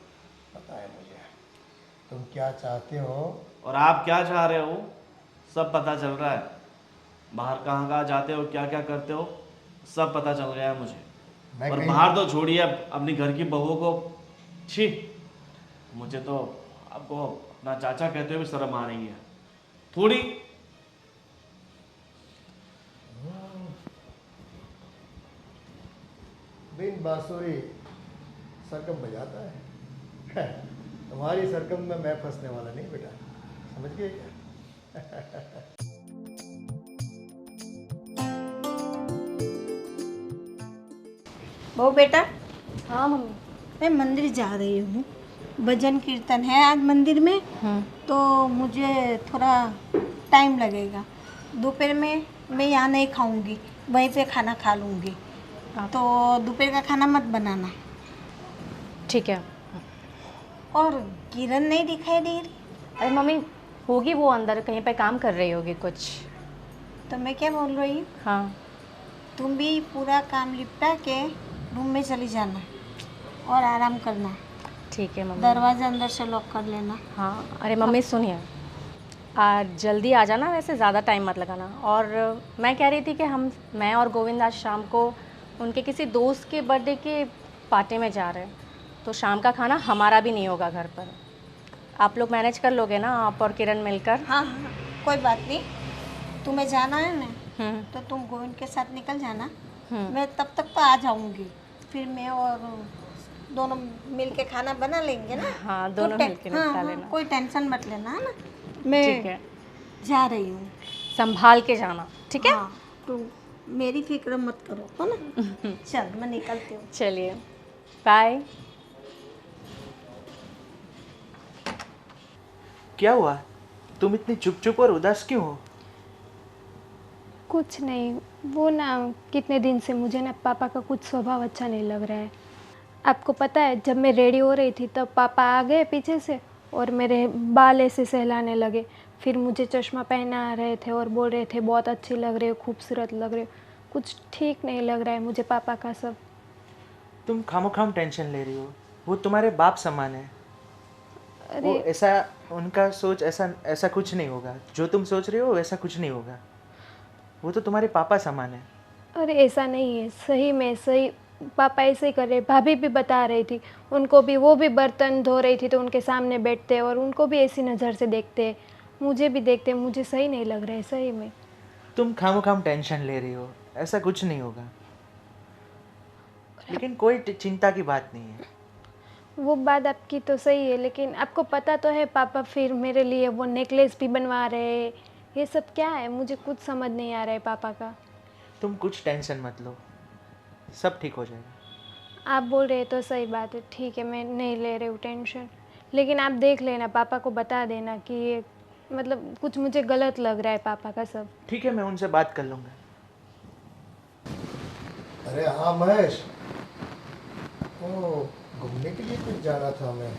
पता है मुझे तुम क्या चाहते हो। और आप क्या चाह रहे हो सब पता चल रहा है। बाहर कहाँ कहाँ जाते हो, क्या क्या करते हो, सब पता चल गया है मुझे। मैं और कहीं- बाहर तो छोड़िए, अब अपनी घर की बहू को, छी, मुझे तो आपको अपना चाचा कहते हुए भी शर्म आ रही है थोड़ी। बिन बांसुरी सरगम बजाता है। तुम्हारी सरगम में मैं फंसने वाला नहीं बेटा, समझ गए क्या? वो बेटा, हाँ मम्मी। मैं मंदिर जा रही हूँ, भजन कीर्तन है आज मंदिर में, तो मुझे थोड़ा टाइम लगेगा। दोपहर में मैं यहाँ नहीं खाऊंगी, वहीं पे खाना खा लूँगी। तो दोपहर का खाना मत बनाना। ठीक है। और किरण नहीं दिखाई दे रही, अरे मम्मी, होगी वो अंदर कहीं पे काम कर रही होगी कुछ। तो मैं क्या बोल रही हूँ, हाँ तुम भी पूरा काम निपटा के रूम में चली जाना और आराम करना। ठीक है मम्मी। दरवाज़ा अंदर से लॉक कर लेना। हाँ अरे मम्मी सुनिए, आज जल्दी आ जाना, वैसे ज़्यादा टाइम मत लगाना। और मैं कह रही थी कि मैं और गोविंद आज शाम को उनके किसी दोस्त के बर्थडे के पार्टी में जा रहे हैं, तो शाम का खाना हमारा भी नहीं होगा घर पर। आप लोग मैनेज कर लोगे ना, आप और किरण मिलकर? हाँ हाँ कोई बात नहीं, तुम्हें जाना है ना तो तुम गोविंद के साथ निकल जाना, मैं तब तक तो आ जाऊंगी। फिर मैं और दोनों मिल के खाना बना लेंगे ना। हाँ दोनों मिल के निपटा लेना। कोई टेंशन मत लेना, है ना। मैं ठीक है, जा रही हूँ। संभाल के जाना, ठीक है? हाँ, तो मेरी फिक्र मत करो, है ना? चल मैं निकलती हूँ। चलिए, बाय। क्या हुआ? तुम इतनी चुप चुप और उदास क्यों हो? कुछ नहीं, वो ना कितने दिन से मुझे ना पापा का कुछ स्वभाव अच्छा नहीं लग रहा है। आपको पता है, जब मैं रेडी हो रही थी तब पापा आ गए पीछे से और मेरे बाल ऐसे सहलाने लगे। फिर मुझे चश्मा पहना रहे थे और बोल रहे थे बहुत अच्छी लग रही हो, खूबसूरत लग रही हो। कुछ ठीक नहीं लग रहा है मुझे पापा का सब। तुम खामोखाम टेंशन ले रही हो। वो तुम्हारे बाप समान है। वो अरे ऐसा, उनका सोच ऐसा ऐसा कुछ नहीं होगा। जो तुम सोच रहे हो वैसा कुछ नहीं होगा। वो तो तुम्हारे पापा समान है। अरे ऐसा नहीं है, सही में सही पापा ऐसे ही कर रहे। भाभी भी बता रही थी, उनको भी, वो भी बर्तन धो रही थी तो उनके सामने बैठते और उनको भी ऐसी नज़र से देखते, मुझे भी देखते। मुझे सही नहीं लग रहा है सही में। तुम खामोखाम टेंशन ले रही हो, ऐसा कुछ नहीं होगा। लेकिन कोई चिंता की बात नहीं है। वो बात आपकी तो सही है, लेकिन आपको पता तो है पापा फिर मेरे लिए वो नेकलेस भी बनवा रहे हैं। ये सब क्या है, मुझे कुछ समझ नहीं आ रहा है पापा का। तुम कुछ टेंशन मत लो, सब ठीक हो जाएगा। आप बोल रहे हैं तो सही बात है, ठीक है, मैं नहीं ले रही हूँ टेंशन। लेकिन आप देख लेना, पापा को बता देना कि ये मतलब कुछ मुझे गलत लग रहा है पापा का सब। ठीक है, मैं उनसे बात कर लूँगा। अरे हाँ महेश, वो घूमने के लिए कुछ जाना था मैं,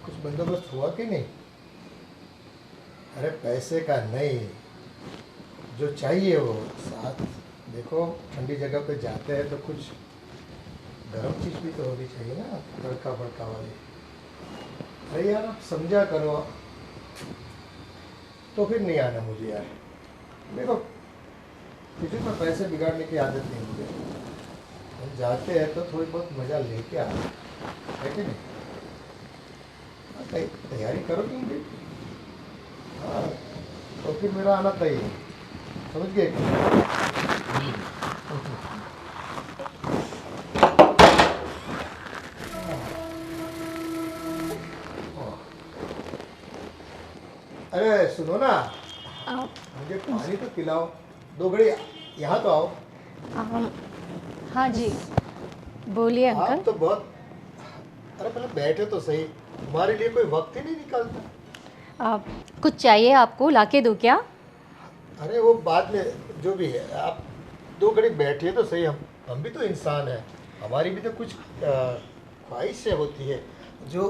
कुछ बंदोबस्त हुआ कि नहीं? अरे पैसे का नहीं, जो चाहिए वो साथ। देखो ठंडी जगह पे जाते हैं तो कुछ गर्म चीज़ भी तो होनी चाहिए ना, तड़का भड़का वाली। अरे यार आप समझा करो, तो फिर नहीं आना मुझे यार। देखो किसी पर पैसे बिगाड़ने की आदत नहीं मुझे। हम जाते हैं तो थोड़ी बहुत मज़ा लेके आते है कि नहीं? तैयारी करो तुम भी। हाँ, तो फिर मेरा आना तय है, समझ गए? अरे सुनो ना, मुझे पानी तो पिलाओ, 2 घड़ी यहाँ तो आओ। हाँ जी, बोलिए आप अंकल। तो बहुत, अरे पहले बैठे तो सही, तुम्हारे लिए कोई वक्त ही नहीं निकालता। कुछ चाहिए आपको, लाके दूँ क्या? अरे वो बाद में जो भी है, आप 2 घड़ी बैठिए तो सही। हम भी तो इंसान हैं, हमारी भी तो कुछ ख्वाहिशें होती है जो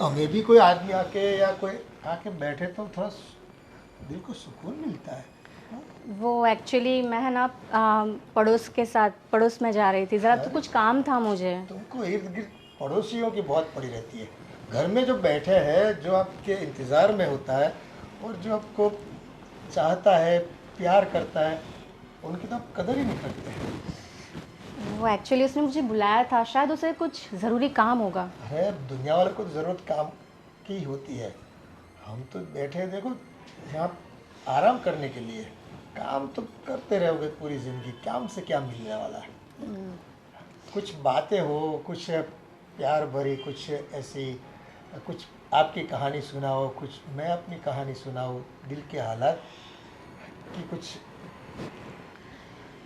हमें भी कोई आदमी आके या कोई आके बैठे तो थोड़ा दिल को सुकून मिलता है। वो एक्चुअली मैं है ना पड़ोस में जा रही थी ज़रा, तो कुछ काम था मुझे। तुमको इर्द गिर्द पड़ोसियों की बहुत पड़ी रहती है। घर में जो बैठे हैं, जो आपके इंतज़ार में होता है और जो आपको चाहता है, प्यार करता है, उनकी तो आप कदर ही नहीं करते हैं। वो एक्चुअली उसने मुझे बुलाया था, शायद उसे कुछ ज़रूरी काम होगा। अरे दुनिया वालों को ज़रूरत काम की होती है। हम तो बैठे हैं, देखो यहाँ आराम करने के लिए। काम तो करते रहोगे पूरी ज़िंदगी, काम से क्या मिलने वाला है? कुछ बातें हो, कुछ प्यार भरी, कुछ ऐसी, कुछ आपकी कहानी सुनाओ, कुछ मैं अपनी कहानी सुनाऊँ, दिल के हालात की कुछ।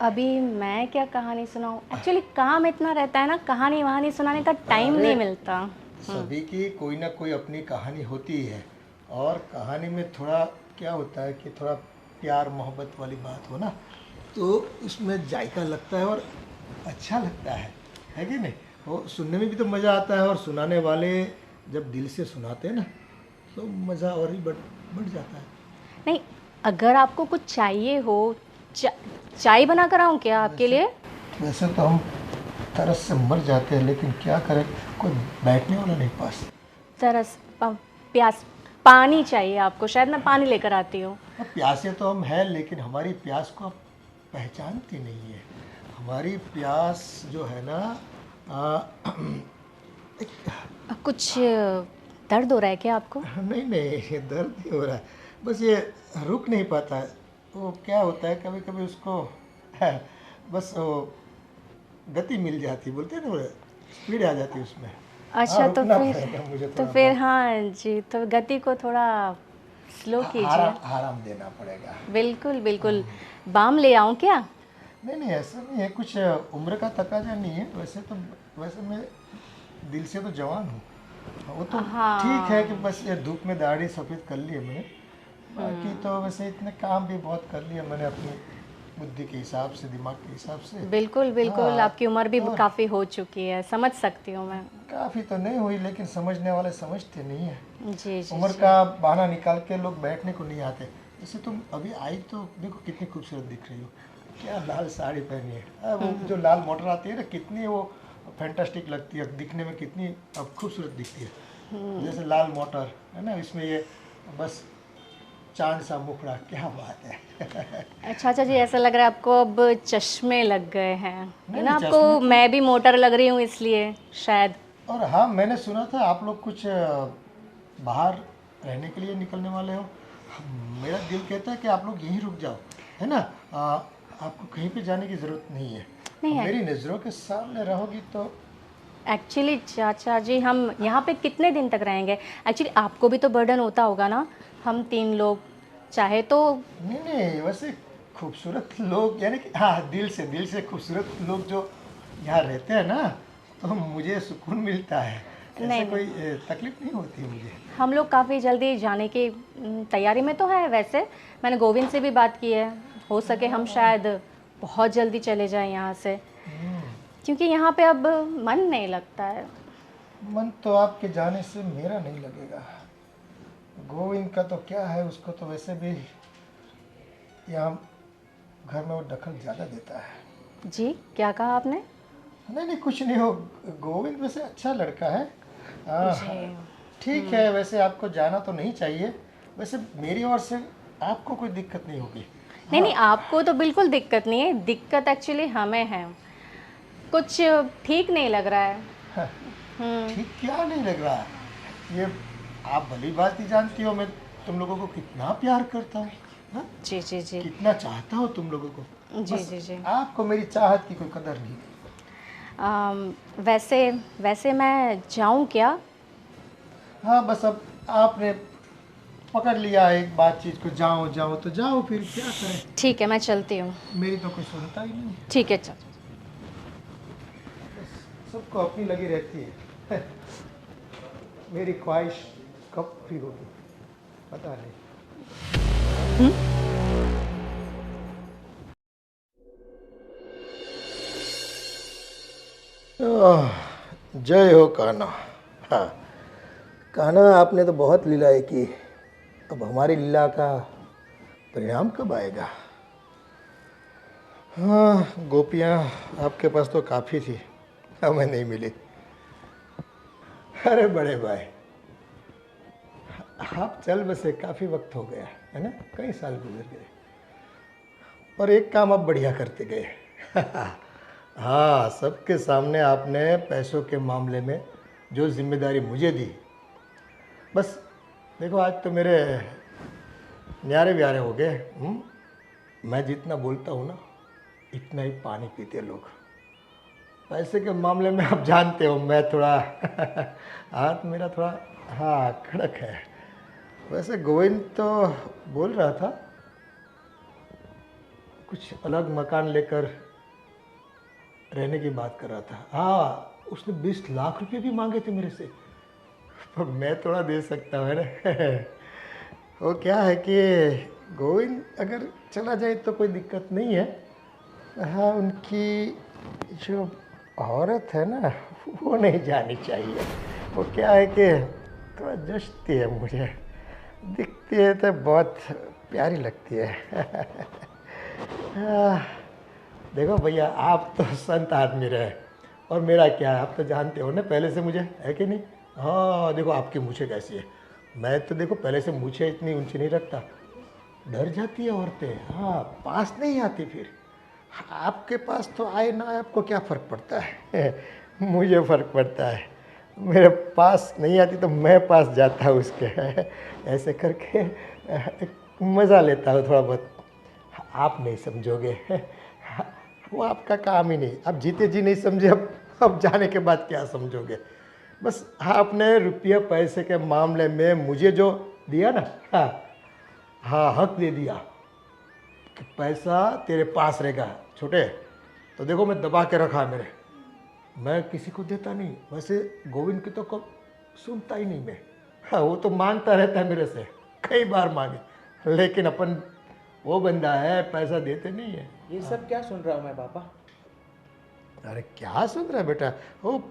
अभी मैं क्या कहानी सुनाऊँ? एक्चुअली काम इतना रहता है ना, कहानी वहानी सुनाने का टाइम अरे, नहीं मिलता। सभी की कोई ना कोई अपनी कहानी होती है, और कहानी में थोड़ा क्या होता है कि थोड़ा प्यार मोहब्बत वाली बात हो ना, तो उसमें जायका लगता है और अच्छा लगता है कि नहीं? वो सुनने में भी तो मज़ा आता है, और सुनाने वाले जब दिल से सुनाते हैं ना तो मज़ा और ही बढ़ जाता है। नहीं, अगर आपको कुछ चाहिए हो, चाय बना कर आऊँ क्या आपके लिए? वैसे तो हम तरस से मर जाते हैं, लेकिन क्या करें, कोई बैठने वाला नहीं पास। प्यास, पानी चाहिए आपको, शायद मैं पानी लेकर आती हूँ। अब प्यासे तो हम हैं, लेकिन हमारी प्यास को आप पहचानती नहीं है। हमारी प्यास जो है ना, कुछ दर्द हो रहा है क्या आपको? नहीं नहीं, दर्द नहीं हो रहा है, बस ये रुक नहीं पाता है। वो क्या होता है, कभी कभी उसको बस वो गति मिल जाती, बोलते हैं ना, स्पीड आ जाती है उसमें। अच्छा तो रुकना फिर पड़ेगा मुझे तो थोड़ा फिर बहुत। हाँ जी, तो गति को थोड़ा स्लो कीजिए। आराम देना पड़ेगा। बिल्कुल बिल्कुल। बाम ले आऊँ क्या? नहीं नहीं, ऐसा नहीं है, कुछ उम्र का तकाजा नहीं है वैसे तो। वैसे मैं दिल से तो जवान हूँ, वो तो ठीक है कि बस ये धूप में दाढ़ी सफ़ेद कर ली है मैंने। बाकी तो वैसे इतने काम भी बहुत कर लिए मैंने अपनी बुद्धि के हिसाब से, दिमाग के हिसाब से। बिल्कुल बिल्कुल, हाँ, आपकी उम्र भी और काफ़ी हो चुकी है, समझ सकती हूँ मैं। काफ़ी तो नहीं हुई, लेकिन समझने वाले समझते नहीं है। जी जी उम्र जी। का बहाना निकाल के लोग बैठने को नहीं आते। जैसे तुम अभी आई तो देखो कितनी खूबसूरत दिख रही हो, क्या लाल साड़ी पहनी है। वो जो लाल मोटर आती है ना, कितनी वो फैंटास्टिक लगती है दिखने में, कितनी अब खूबसूरत दिखती है। जैसे लाल मोटर है ना, इसमें ये बस चांद सा मुखड़ा, क्या बात है। अच्छा अच्छा जी, ऐसा लग रहा है आपको अब चश्मे लग गए हैं, है नहीं, ना? चश्मे आपको तो- मैं भी मोटर लग रही हूँ इसलिए शायद। और हाँ, मैंने सुना था आप लोग कुछ बाहर रहने के लिए निकलने वाले हो। मेरा दिल कहता है कि आप लोग यहीं रुक जाओ, है ना। आपको कहीं पे जाने की ज़रूरत नहीं है। नहीं है। मेरी नज़रों के सामने रहोगी तो। एक्चुअली चाचा जी, हम यहाँ पे कितने दिन तक रहेंगे? एक्चुअली आपको भी तो बर्डन होता होगा ना, हम 3 लोग चाहे तो। नहीं नहीं, वैसे खूबसूरत लोग, यानी कि हाँ, दिल से खूबसूरत लोग जो यहाँ रहते हैं ना, तो मुझे सुकून मिलता है। ऐसे नहीं कोई तकलीफ नहीं होती है मुझे। हम लोग काफ़ी जल्दी जाने की तैयारी में तो है। वैसे मैंने गोविंद से भी बात की है, हो सके हम शायद बहुत जल्दी चले जाएं यहाँ से, क्योंकि यहाँ पे अब मन नहीं लगता है। मन तो आपके जाने से मेरा नहीं लगेगा। गोविंद का तो क्या है, उसको तो वैसे भी यहाँ घर में वो दखल ज़्यादा देता है। जी, क्या कहा आपने? नहीं नहीं, कुछ नहीं हो। गोविंद वैसे अच्छा लड़का है। जी। ठीक है, वैसे आपको जाना तो नहीं चाहिए। वैसे मेरी ओर से आपको कोई दिक्कत नहीं होगी। नहीं नहीं, आपको तो बिल्कुल दिक्कत नहीं है, दिक्कत एक्चुअली हमें है। कुछ ठीक नहीं लग रहा है। ठीक क्या नहीं लग रहा है? ये आप भली बात ही जानती हो मैं तुम लोगों को कितना प्यार करता हूँ। हाँ? जी जी जी कितना चाहता हूँ तुम लोगों को। जी बस जी जी। आपको मेरी चाहत की कोई कदर नहीं। वैसे वैसे मैं जाऊँ क्या? हाँ, बस अब आपने पकड़ लिया है एक बातचीत को, जाओ जाओ तो जाओ, फिर क्या करें। ठीक है, मैं चलती हूँ। मेरी तो कोई सुनता ही नहीं। ठीक है, चल। सबको अपनी लगी रहती है। मेरी ख्वाहिश कब पूरी होगी पता नहीं। जय हो कान्हा। हाँ कान्हा, आपने तो बहुत लीलाएं की। अब हमारी लीला का परिणाम कब आएगा? हाँ, गोपियाँ आपके पास तो काफ़ी थी, हमें नहीं मिली। अरे बड़े भाई, आप चल बसे काफ़ी वक्त हो गया है ना, कई साल गुजर गए, और एक काम आप बढ़िया करते गए। हाँ, सबके सामने आपने पैसों के मामले में जो जिम्मेदारी मुझे दी, बस देखो आज तो मेरे न्यारे ब्यारे हो गए। मैं जितना बोलता हूँ ना, इतना ही पानी पीते लोग। पैसे के मामले में आप जानते हो मैं थोड़ा हाथ मेरा थोड़ा हाँ कड़क है। वैसे गोविंद तो बोल रहा था कुछ अलग मकान लेकर रहने की बात कर रहा था। हाँ, उसने 20 लाख रुपए भी मांगे थे मेरे से, पर मैं थोड़ा दे सकता हूँ ना। वो क्या है कि गोविंद अगर चला जाए तो कोई दिक्कत नहीं है। हाँ, उनकी जो औरत है ना, वो नहीं जानी चाहिए। वो क्या है कि थोड़ा जचती है मुझे, दिखती है तो बहुत प्यारी लगती है। देखो भैया, आप तो संत आदमी रहे, और मेरा क्या है, आप तो जानते हो ना पहले से मुझे, है कि नहीं। हाँ देखो आपकी मूछें कैसी है, मैं तो देखो पहले से मूछें इतनी ऊंची नहीं रखता, डर जाती है औरतें। हाँ, पास नहीं आती फिर। आपके पास तो आए ना आए, आपको क्या फ़र्क पड़ता है। मुझे फ़र्क पड़ता है, मेरे पास नहीं आती तो मैं पास जाता हूँ उसके। ऐसे करके मज़ा लेता हूँ थोड़ा बहुत। आप नहीं समझोगे, वो आपका काम ही नहीं। आप जीते जी नहीं समझे, अब जाने के बाद क्या समझोगे। बस आपने रुपये पैसे के मामले में मुझे जो दिया ना, हाँ हाँ हक दे दिया कि पैसा तेरे पास रहेगा छोटे। तो देखो मैं दबा के रखा है मेरे, मैं किसी को देता नहीं। वैसे गोविंद की तो कब सुनता ही नहीं मैं, हाँ वो तो मांगता रहता है मेरे से, कई बार मांगे, लेकिन अपन वो बंदा है पैसा देते नहीं है। ये सब क्या सुन रहा हूँ मैं पापा? अरे क्या सुन रहा है बेटा, वो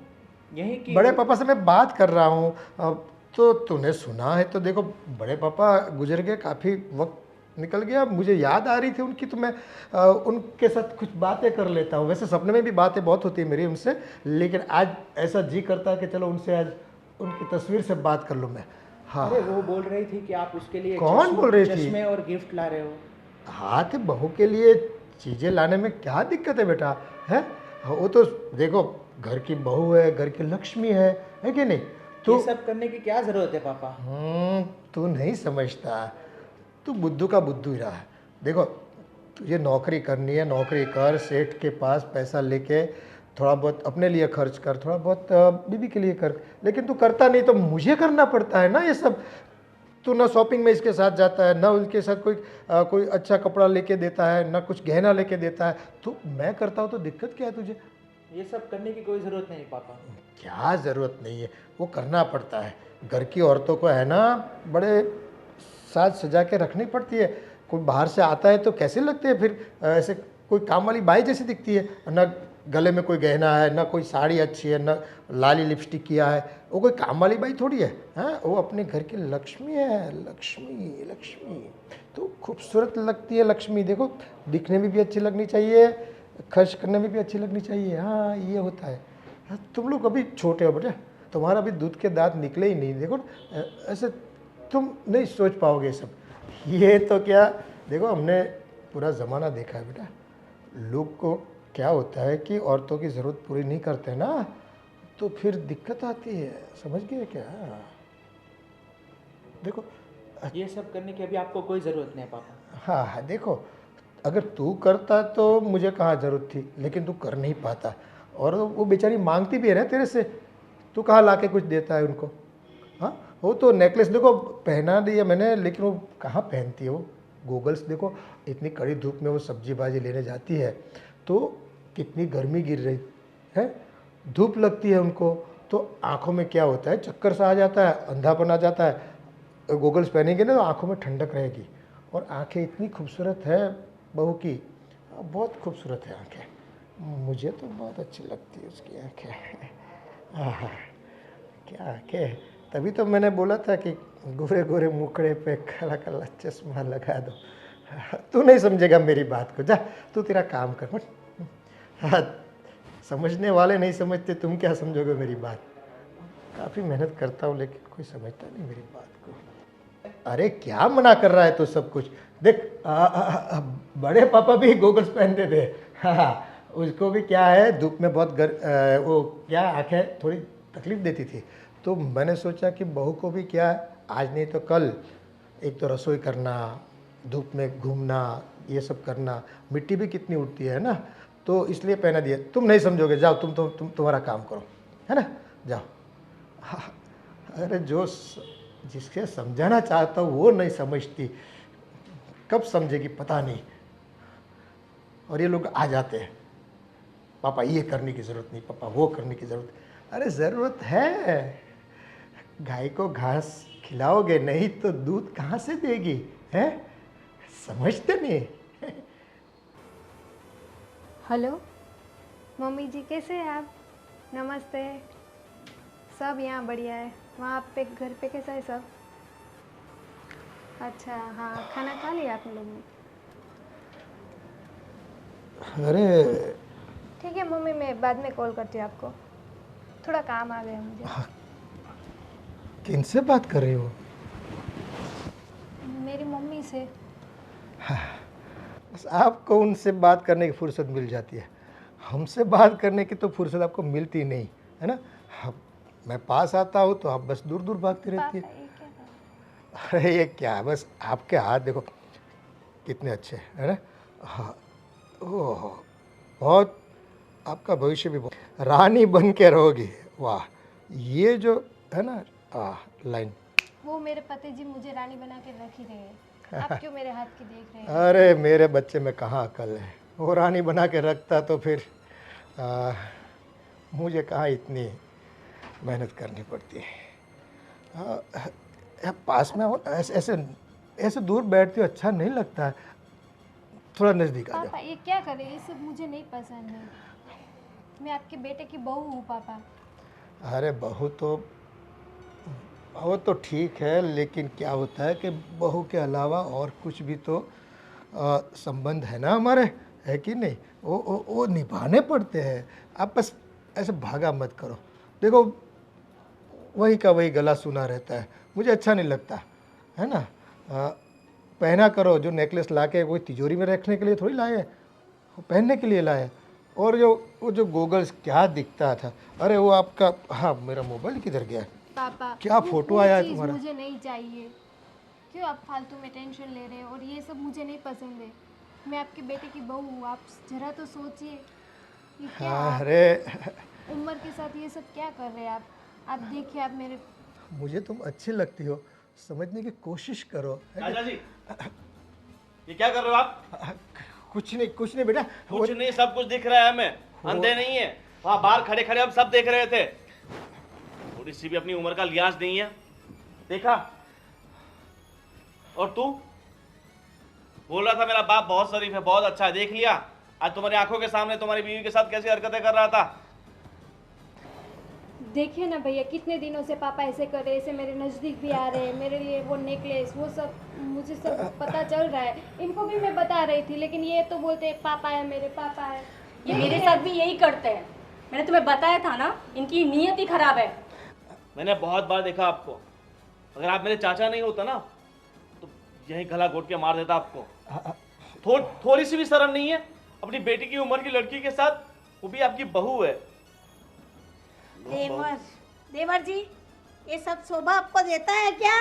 यही कि बड़े पापा से मैं बात कर रहा हूँ। अब तो तूने सुना है तो देखो, बड़े पापा गुजर गए, काफ़ी वक्त निकल गया, मुझे याद आ रही थी उनकी, तो मैं उनके साथ कुछ बातें कर लेता हूँ। वैसे सपने में भी बातें बहुत होती है मेरी उनसे, लेकिन आज ऐसा जी करता है कि चलो उनसे आज उनकी तस्वीर से बात कर लूँ मैं। हाँ अरे वो बोल रही थी कि आप उसके लिए कौन बोल रही थी? चश्मे और गिफ्ट ला रहे हो। हाँ तो बहू के लिए चीज़ें लाने में क्या दिक्कत है बेटा, है? वो तो देखो घर की बहू है, घर की लक्ष्मी है कि नहीं? ये सब करने की क्या जरूरत है पापा? तू नहीं समझता, तू बुद्धू का बुद्धू ही रहा है। देखो तुझे नौकरी करनी है, नौकरी कर, सेठ के पास पैसा लेके थोड़ा बहुत अपने लिए खर्च कर, थोड़ा बहुत बीबी के लिए कर, लेकिन तू करता नहीं तो मुझे करना पड़ता है ना ये सब। तू ना शॉपिंग में इसके साथ जाता है, ना उनके साथ कोई अच्छा कपड़ा लेके देता है, ना कुछ गहना लेके देता है, तो मैं करता हूँ तो दिक्कत क्या है तुझे? ये सब करने की कोई ज़रूरत नहीं पापा। क्या ज़रूरत नहीं है, वो करना पड़ता है। घर की औरतों को है ना बड़े साज सजा के रखनी पड़ती है। कोई बाहर से आता है तो कैसे लगते हैं फिर, ऐसे कोई काम वाली बाई जैसी दिखती है, ना गले में कोई गहना है, ना कोई साड़ी अच्छी है, ना लाली लिपस्टिक किया है, वो कोई काम वाली बाई थोड़ी है, हाँ वो अपने घर की लक्ष्मी है। लक्ष्मी लक्ष्मी तो खूबसूरत लगती है लक्ष्मी, देखो दिखने में भी अच्छी लगनी चाहिए, खर्च करने में भी अच्छी लगनी चाहिए। हाँ ये होता है। हाँ, तुम लोग अभी छोटे हो बेटा, तुम्हारा अभी दूध के दांत निकले ही नहीं, देखो ऐसे तुम नहीं सोच पाओगे सब। ये तो क्या, देखो हमने पूरा ज़माना देखा है बेटा, लोग को क्या होता है कि औरतों की ज़रूरत पूरी नहीं करते ना तो फिर दिक्कत आती है, समझ गए क्या? देखो ये सब करने की अभी आपको कोई ज़रूरत नहीं है पापा। हाँ हाँ देखो, अगर तू करता तो मुझे कहाँ ज़रूरत थी, लेकिन तू कर नहीं पाता, और वो बेचारी मांगती भी है ना तेरे से, तू कहाँ लाके कुछ देता है उनको? हाँ वो तो नेकलेस देखो पहना दिया मैंने, लेकिन वो कहाँ पहनती है, वो गूगल्स देखो, इतनी कड़ी धूप में वो सब्जी भाजी लेने जाती है तो कितनी गर्मी गिर रही है, धूप लगती है उनको, तो आँखों में क्या होता है, चक्कर सा आ जाता है, अंधापन आ जाता है। गूगल्स पहनेंगे ना तो आँखों में ठंडक रहेगी। और आंखें इतनी खूबसूरत है बहू की, बहुत खूबसूरत है आंखें, मुझे तो बहुत अच्छी लगती है उसकी आंखें। आहा, क्या आंखें, तभी तो मैंने बोला था कि गोरे गोरे मुखड़े पे काला काला चश्मा लगा दो। तू नहीं समझेगा मेरी बात को, जा तू तेरा काम कर मत। हाँ, समझने वाले नहीं समझते, तुम क्या समझोगे मेरी बात? काफ़ी मेहनत करता हूँ लेकिन कोई समझता नहीं मेरी बात को। अरे क्या मना कर रहा है तो सब कुछ देख, बड़े पापा भी गोगल्स पहनते थे। हाँ उसको भी क्या है, धूप में बहुत वो क्या आंखें थोड़ी तकलीफ देती थी, तो मैंने सोचा कि बहू को भी क्या आज नहीं तो कल एक तो रसोई करना, धूप में घूमना, ये सब करना, मिट्टी भी कितनी उड़ती है ना, तो इसलिए पहना दिया। तुम नहीं समझोगे, जाओ तुम तुम्हारा काम करो, है ना, जाओ। हाँ, अरे जिसके समझाना चाहता हूँ वो नहीं समझती, कब समझेगी पता नहीं। और ये लोग आ जाते हैं, पापा ये करने की ज़रूरत नहीं, पापा वो करने की ज़रूरत। अरे ज़रूरत है, गाय को घास खिलाओगे नहीं तो दूध कहाँ से देगी, है? समझते नहीं। हेलो मम्मी जी, कैसे हैं आप? नमस्ते। सब यहाँ बढ़िया है, वहाँ पे घर पे कैसा है सब? अच्छा हाँ, खाना खा लिया आप लोग ने? अरे ठीक है मम्मी, मैं बाद में कॉल करती हूँ आपको, थोड़ा काम आ गया मुझे। किनसे बात कर रही हो? मेरी मम्मी से। बस आपको उनसे बात करने की फुर्सत मिल जाती है, हमसे बात करने की तो फुर्सत आपको मिलती नहीं है ना। मैं पास आता हूँ तो आप बस दूर दूर भागती रहती है। अरे ये क्या, बस आपके हाथ देखो कितने अच्छे है ना। हाँ ओह, बहुत आपका भविष्य भी बहुत, रानी बन के रहोगी। वाह ये जो है ना लाइन, वो मेरे पति जी मुझे रानी बना के रख ही रहे हैं, आप क्यों मेरे हाथ की देख रहे हैं? अरे मेरे बच्चे में कहाँ अकल है, वो रानी बना के रखता तो फिर मुझे कहाँ इतनी मेहनत करनी पड़ती है। पास में हो, ऐसे ऐसे ऐसे दूर बैठती हो अच्छा नहीं लगता है, थोड़ा नज़दीक आ पापा ये क्या करें, ये सब मुझे नहीं पसंद है। मैं आपके बेटे की बहू हूँ पापा। जाओ। अरे बहू तो वो तो ठीक है, लेकिन क्या होता है कि बहू के अलावा और कुछ भी तो संबंध है ना हमारे, है कि नहीं, वो निभाने पड़ते हैं। आप बस ऐसे भागा मत करो। देखो वही का वही गला सुना रहता है, मुझे अच्छा नहीं लगता है ना। पहना करो, जो नेकलेस लाके कोई तिजोरी में रखने के लिए थोड़ी लाए, वो पहनने के लिए लाए। और वो जो गोगल्स क्या दिखता था, अरे वो आपका, हाँ मेरा मोबाइल किधर गया, पापा क्या वो फोटो कोई आया है चीज़ तुम्हारा। मुझे नहीं चाहिए, क्यों आप फालतू में टेंशन ले रहे हैं, और ये सब मुझे नहीं पसंद है। मैं आपके बेटे की बहू हूँ, आप जरा तो सोचिए। ये क्या आप अरे उम्र के साथ ये सब क्या कर रहे हैं आप देखिए, आप मेरे मुझे तुम अच्छी लगती हो, समझने की कोशिश करो। चाचा जी, ये क्या कर रहे हो आप? कुछ नहीं बेटा, कुछ नहीं, सब कुछ दिख रहा है हमें, अंधे नहीं है। वहां बाहर खड़े खड़े हम सब देख रहे थे। थोड़ी सी भी अपनी उम्र का लिहाज नहीं है, देखा? और तू बोल रहा था मेरा बाप बहुत शरीफ है, बहुत अच्छा है, देख लिया? आज तुम्हारी आंखों के सामने तुम्हारी बीवी के साथ कैसी हरकतें कर रहा था। देखिए ना भैया, कितने दिनों से पापा ऐसे कर रहे हैं, ऐसे मेरे नज़दीक भी आ रहे हैं, मेरे लिए वो नेकलेस वो सब मुझे सब पता चल रहा है। इनको भी मैं बता रही थी, लेकिन ये तो बोलते हैं पापा है, मेरे पापा है। ये मेरे साथ भी यही करते हैं, मैंने तुम्हें बताया था ना, इनकी नीयत ही खराब है। मैंने बहुत बार देखा आपको, अगर आप मेरे चाचा नहीं होता ना तो यही गला घोट के मार देता आपको। थोड़ी सी भी शर्म नहीं है अपनी बेटी की उम्र की लड़की के साथ, वो भी आपकी बहू है। देवर जी, ये सब शोभा आपको देता है क्या?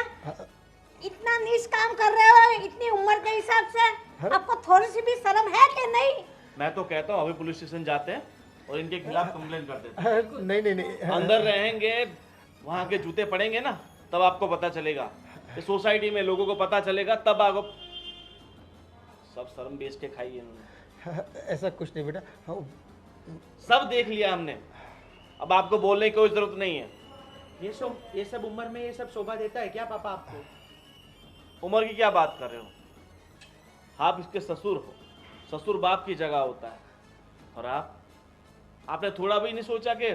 इतना नीच काम कर रहे हो इतनी उम्र के हिसाब से, आपको थोड़ी सी भी शर्म है कि नहीं? मैं तो कहता हूँ अभी पुलिस स्टेशन जाते हैं और इनके खिलाफ कंप्लेन कर देते हैं। नहीं अंदर रहेंगे, वहां के जूते पड़ेंगे ना, तब आपको पता चलेगा। इस सोसाइटी में लोगों को पता चलेगा, तब आपको सब शर्म बेच के खाई है इन्होंने। ऐसा कुछ नहीं बेटा, सब देख लिया हमने, अब आपको बोलने की कोई जरूरत नहीं है। ये सब उम्र में ये सब शोभा देता है क्या पापा आपको? उम्र की क्या बात कर रहे हो? आप इसके ससुर हो, ससुर बाप की जगह होता है। और आपने थोड़ा भी नहीं सोचा कि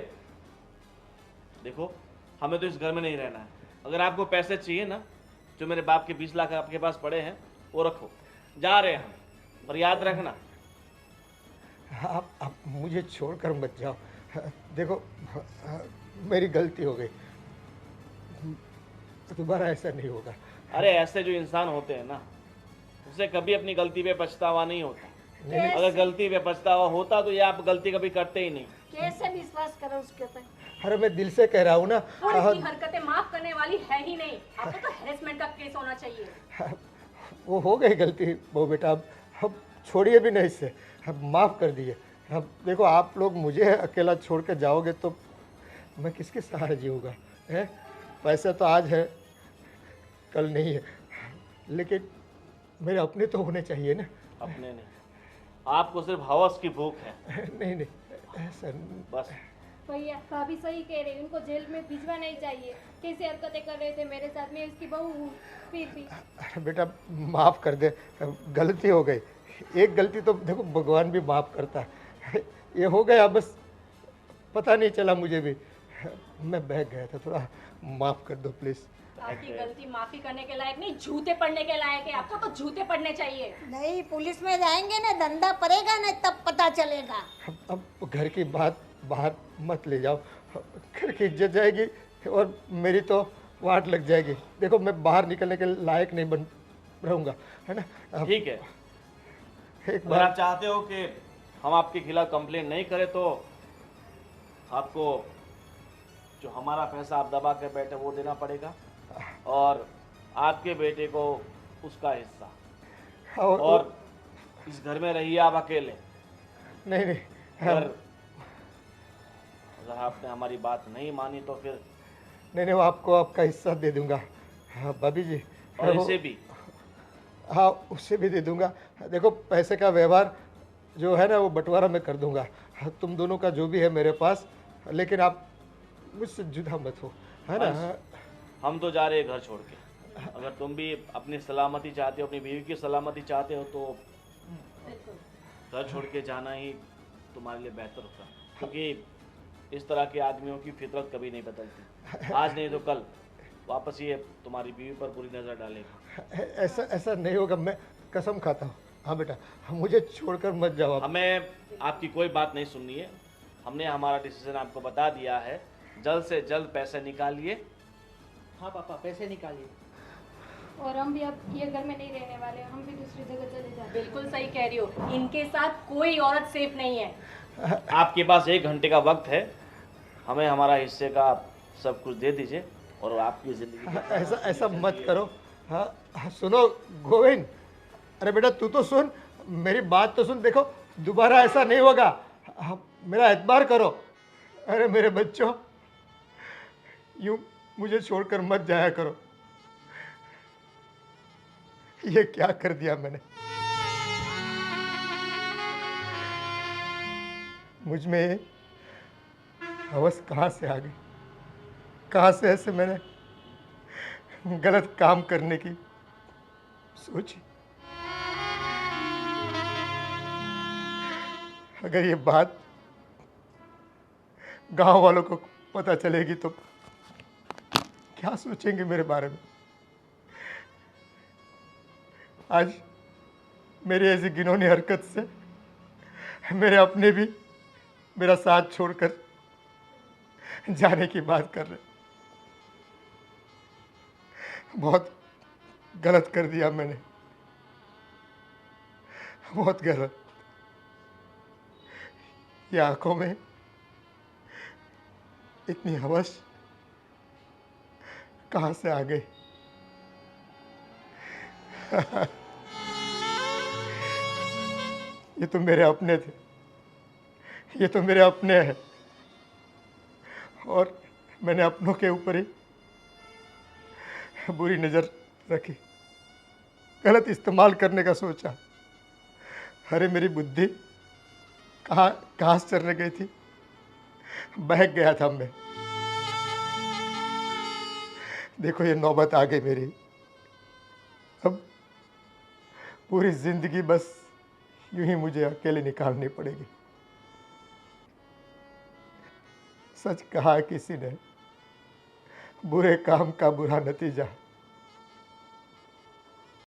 देखो हमें तो इस घर में नहीं रहना है, अगर आपको पैसे चाहिए ना, जो मेरे बाप के 20 लाख आपके पास पड़े हैं वो रखो, जा रहे हैं हम, पर याद रखना। आप मुझे छोड़कर मत जाओ। देखो मेरी गलती हो गई, दोबारा ऐसा नहीं होगा। अरे ऐसे जो इंसान होते हैं ना, उसे कभी अपनी गलती पे पछतावा नहीं होता। अगर गलती पे पछतावा होता तो ये आप गलती कभी करते ही नहीं। कैसे विश्वास करो उसके ऊपर? अरे मैं दिल से कह रहा हूँ ना। और इसकी हरकतें माफ करने वाली है ही नहीं, आपको तो हैरेसमेंट का केस होना चाहिए। वो हो गई गलती वो बेटा, अब छोड़िए भी नहीं इससे, अब माफ़ कर दिए। अब देखो आप लोग मुझे अकेला छोड़ के जाओगे तो मैं किसके सहारे जीऊँगा? है पैसा तो आज है कल नहीं है, लेकिन मेरे अपने तो होने चाहिए ना। अपने नहीं, आपको सिर्फ हवस की भूख है। नहीं ऐसा बस भैया भाभी सही कह रहे हैं, उनको जेल में भिजवा नहीं चाहिए। कैसे हरकतें कर रहे थे मेरे साथ, मैं उसकी बहू हूँ फिर भी। अरे बेटा माफ़ कर दे, गलती हो गई। एक गलती तो देखो भगवान भी माफ़ करता है, ये हो गया बस, पता नहीं चला मुझे भी, मैं बहक गया था थोड़ा, माफ़ कर दो प्लीज़। आपकी गलती माफी करने के लायक नहीं, जूते पड़ने के लायक है। आपको तो जूते पड़ने चाहिए। नहीं, पुलिस में जाएंगे ना, धंधा पड़ेगा ना, तब पता चलेगा। अब घर की बात बाहर मत ले जाओ, घर की इज्जत जाएगी और मेरी तो वाट लग जाएगी। देखो मैं बाहर निकलने के लायक नहीं बन रहूँगा, है ना। ठीक है, एक अगर बार आप चाहते हो कि हम आपके खिलाफ कंप्लेन नहीं करें तो आपको जो हमारा पैसा आप दबा के बैठे वो देना पड़ेगा, और आपके बेटे को उसका हिस्सा। और इस घर में रहिए आप अकेले। नहीं अगर अगर आपने हमारी बात नहीं मानी तो फिर नहीं नहीं, वो आपको आपका हिस्सा दे दूंगा। हाँ भाभी जी, और वो- इसे भी। हाँ उसे भी दे दूंगा। देखो पैसे का व्यवहार जो है ना वो बंटवारा मैं कर दूंगा। हाँ, तुम दोनों का जो भी है मेरे पास, लेकिन आप मुझसे जुदा मत हो, है ना। हंस, हम तो जा रहे हैं घर छोड़ के। अगर तुम भी अपनी सलामती चाहते हो, अपनी बीवी की सलामती चाहते हो, तो घर छोड़ के जाना ही तुम्हारे लिए बेहतर होगा, क्योंकि इस तरह के आदमियों की फितरत कभी नहीं बदलती। आज नहीं तो कल वापस ये तुम्हारी बीवी पर बुरी नज़र डालेगा। ऐसा ऐसा नहीं होगा, मैं कसम खाता हूँ। हाँ बेटा, मुझे छोड़कर मत जाओ आप। हमें आपकी कोई बात नहीं सुननी है। हमने हमारा डिसीजन आपको बता दिया है। जल्द से जल्द पैसे निकालिए। हाँ पापा, पैसे निकालिए। और हम भी अब ये घर में नहीं रहने वाले, हम भी दूसरी जगह चले जाते हैं। बिल्कुल सही कह रही हो, इनके साथ कोई औरत सेफ नहीं है। आपके पास 1 घंटे का वक्त है। हमें हमारा हिस्से का सब कुछ दे दीजिए और आपकी ज़िंदगी ऐसा ऐसा मत करो। हाँ हाँ, सुनो गोविंद, अरे बेटा तू तो सुन, मेरी बात तो सुन। देखो दोबारा ऐसा नहीं होगा। हाँ, मेरा एतबार करो। अरे मेरे बच्चों, यूं मुझे छोड़कर मत जाया करो। ये क्या कर दिया मैंने। मुझ में ये हवस कहाँ से आ गई, कहाँ से ऐसे मैंने गलत काम करने की सोची। अगर ये बात गांव वालों को पता चलेगी तो क्या सोचेंगे मेरे बारे में। आज मेरी ऐसी घिनौनी हरकत से मेरे अपने भी मेरा साथ छोड़कर जाने की बात कर रहे। बहुत गलत कर दिया मैंने, बहुत गलत। ये आंखों में इतनी हवस कहाँ से आ गई। ये तो मेरे अपने थे, ये तो मेरे अपने हैं, और मैंने अपनों के ऊपर ही बुरी नज़र रखी, गलत इस्तेमाल करने का सोचा। अरे मेरी बुद्धि कहाँ कहाँ से चलने गई थी, बहक गया था मैं। देखो ये नौबत आ गई मेरी। अब पूरी जिंदगी बस यूं ही मुझे अकेले निकालनी पड़ेगी। सच कहा किसी ने, बुरे काम का बुरा नतीजा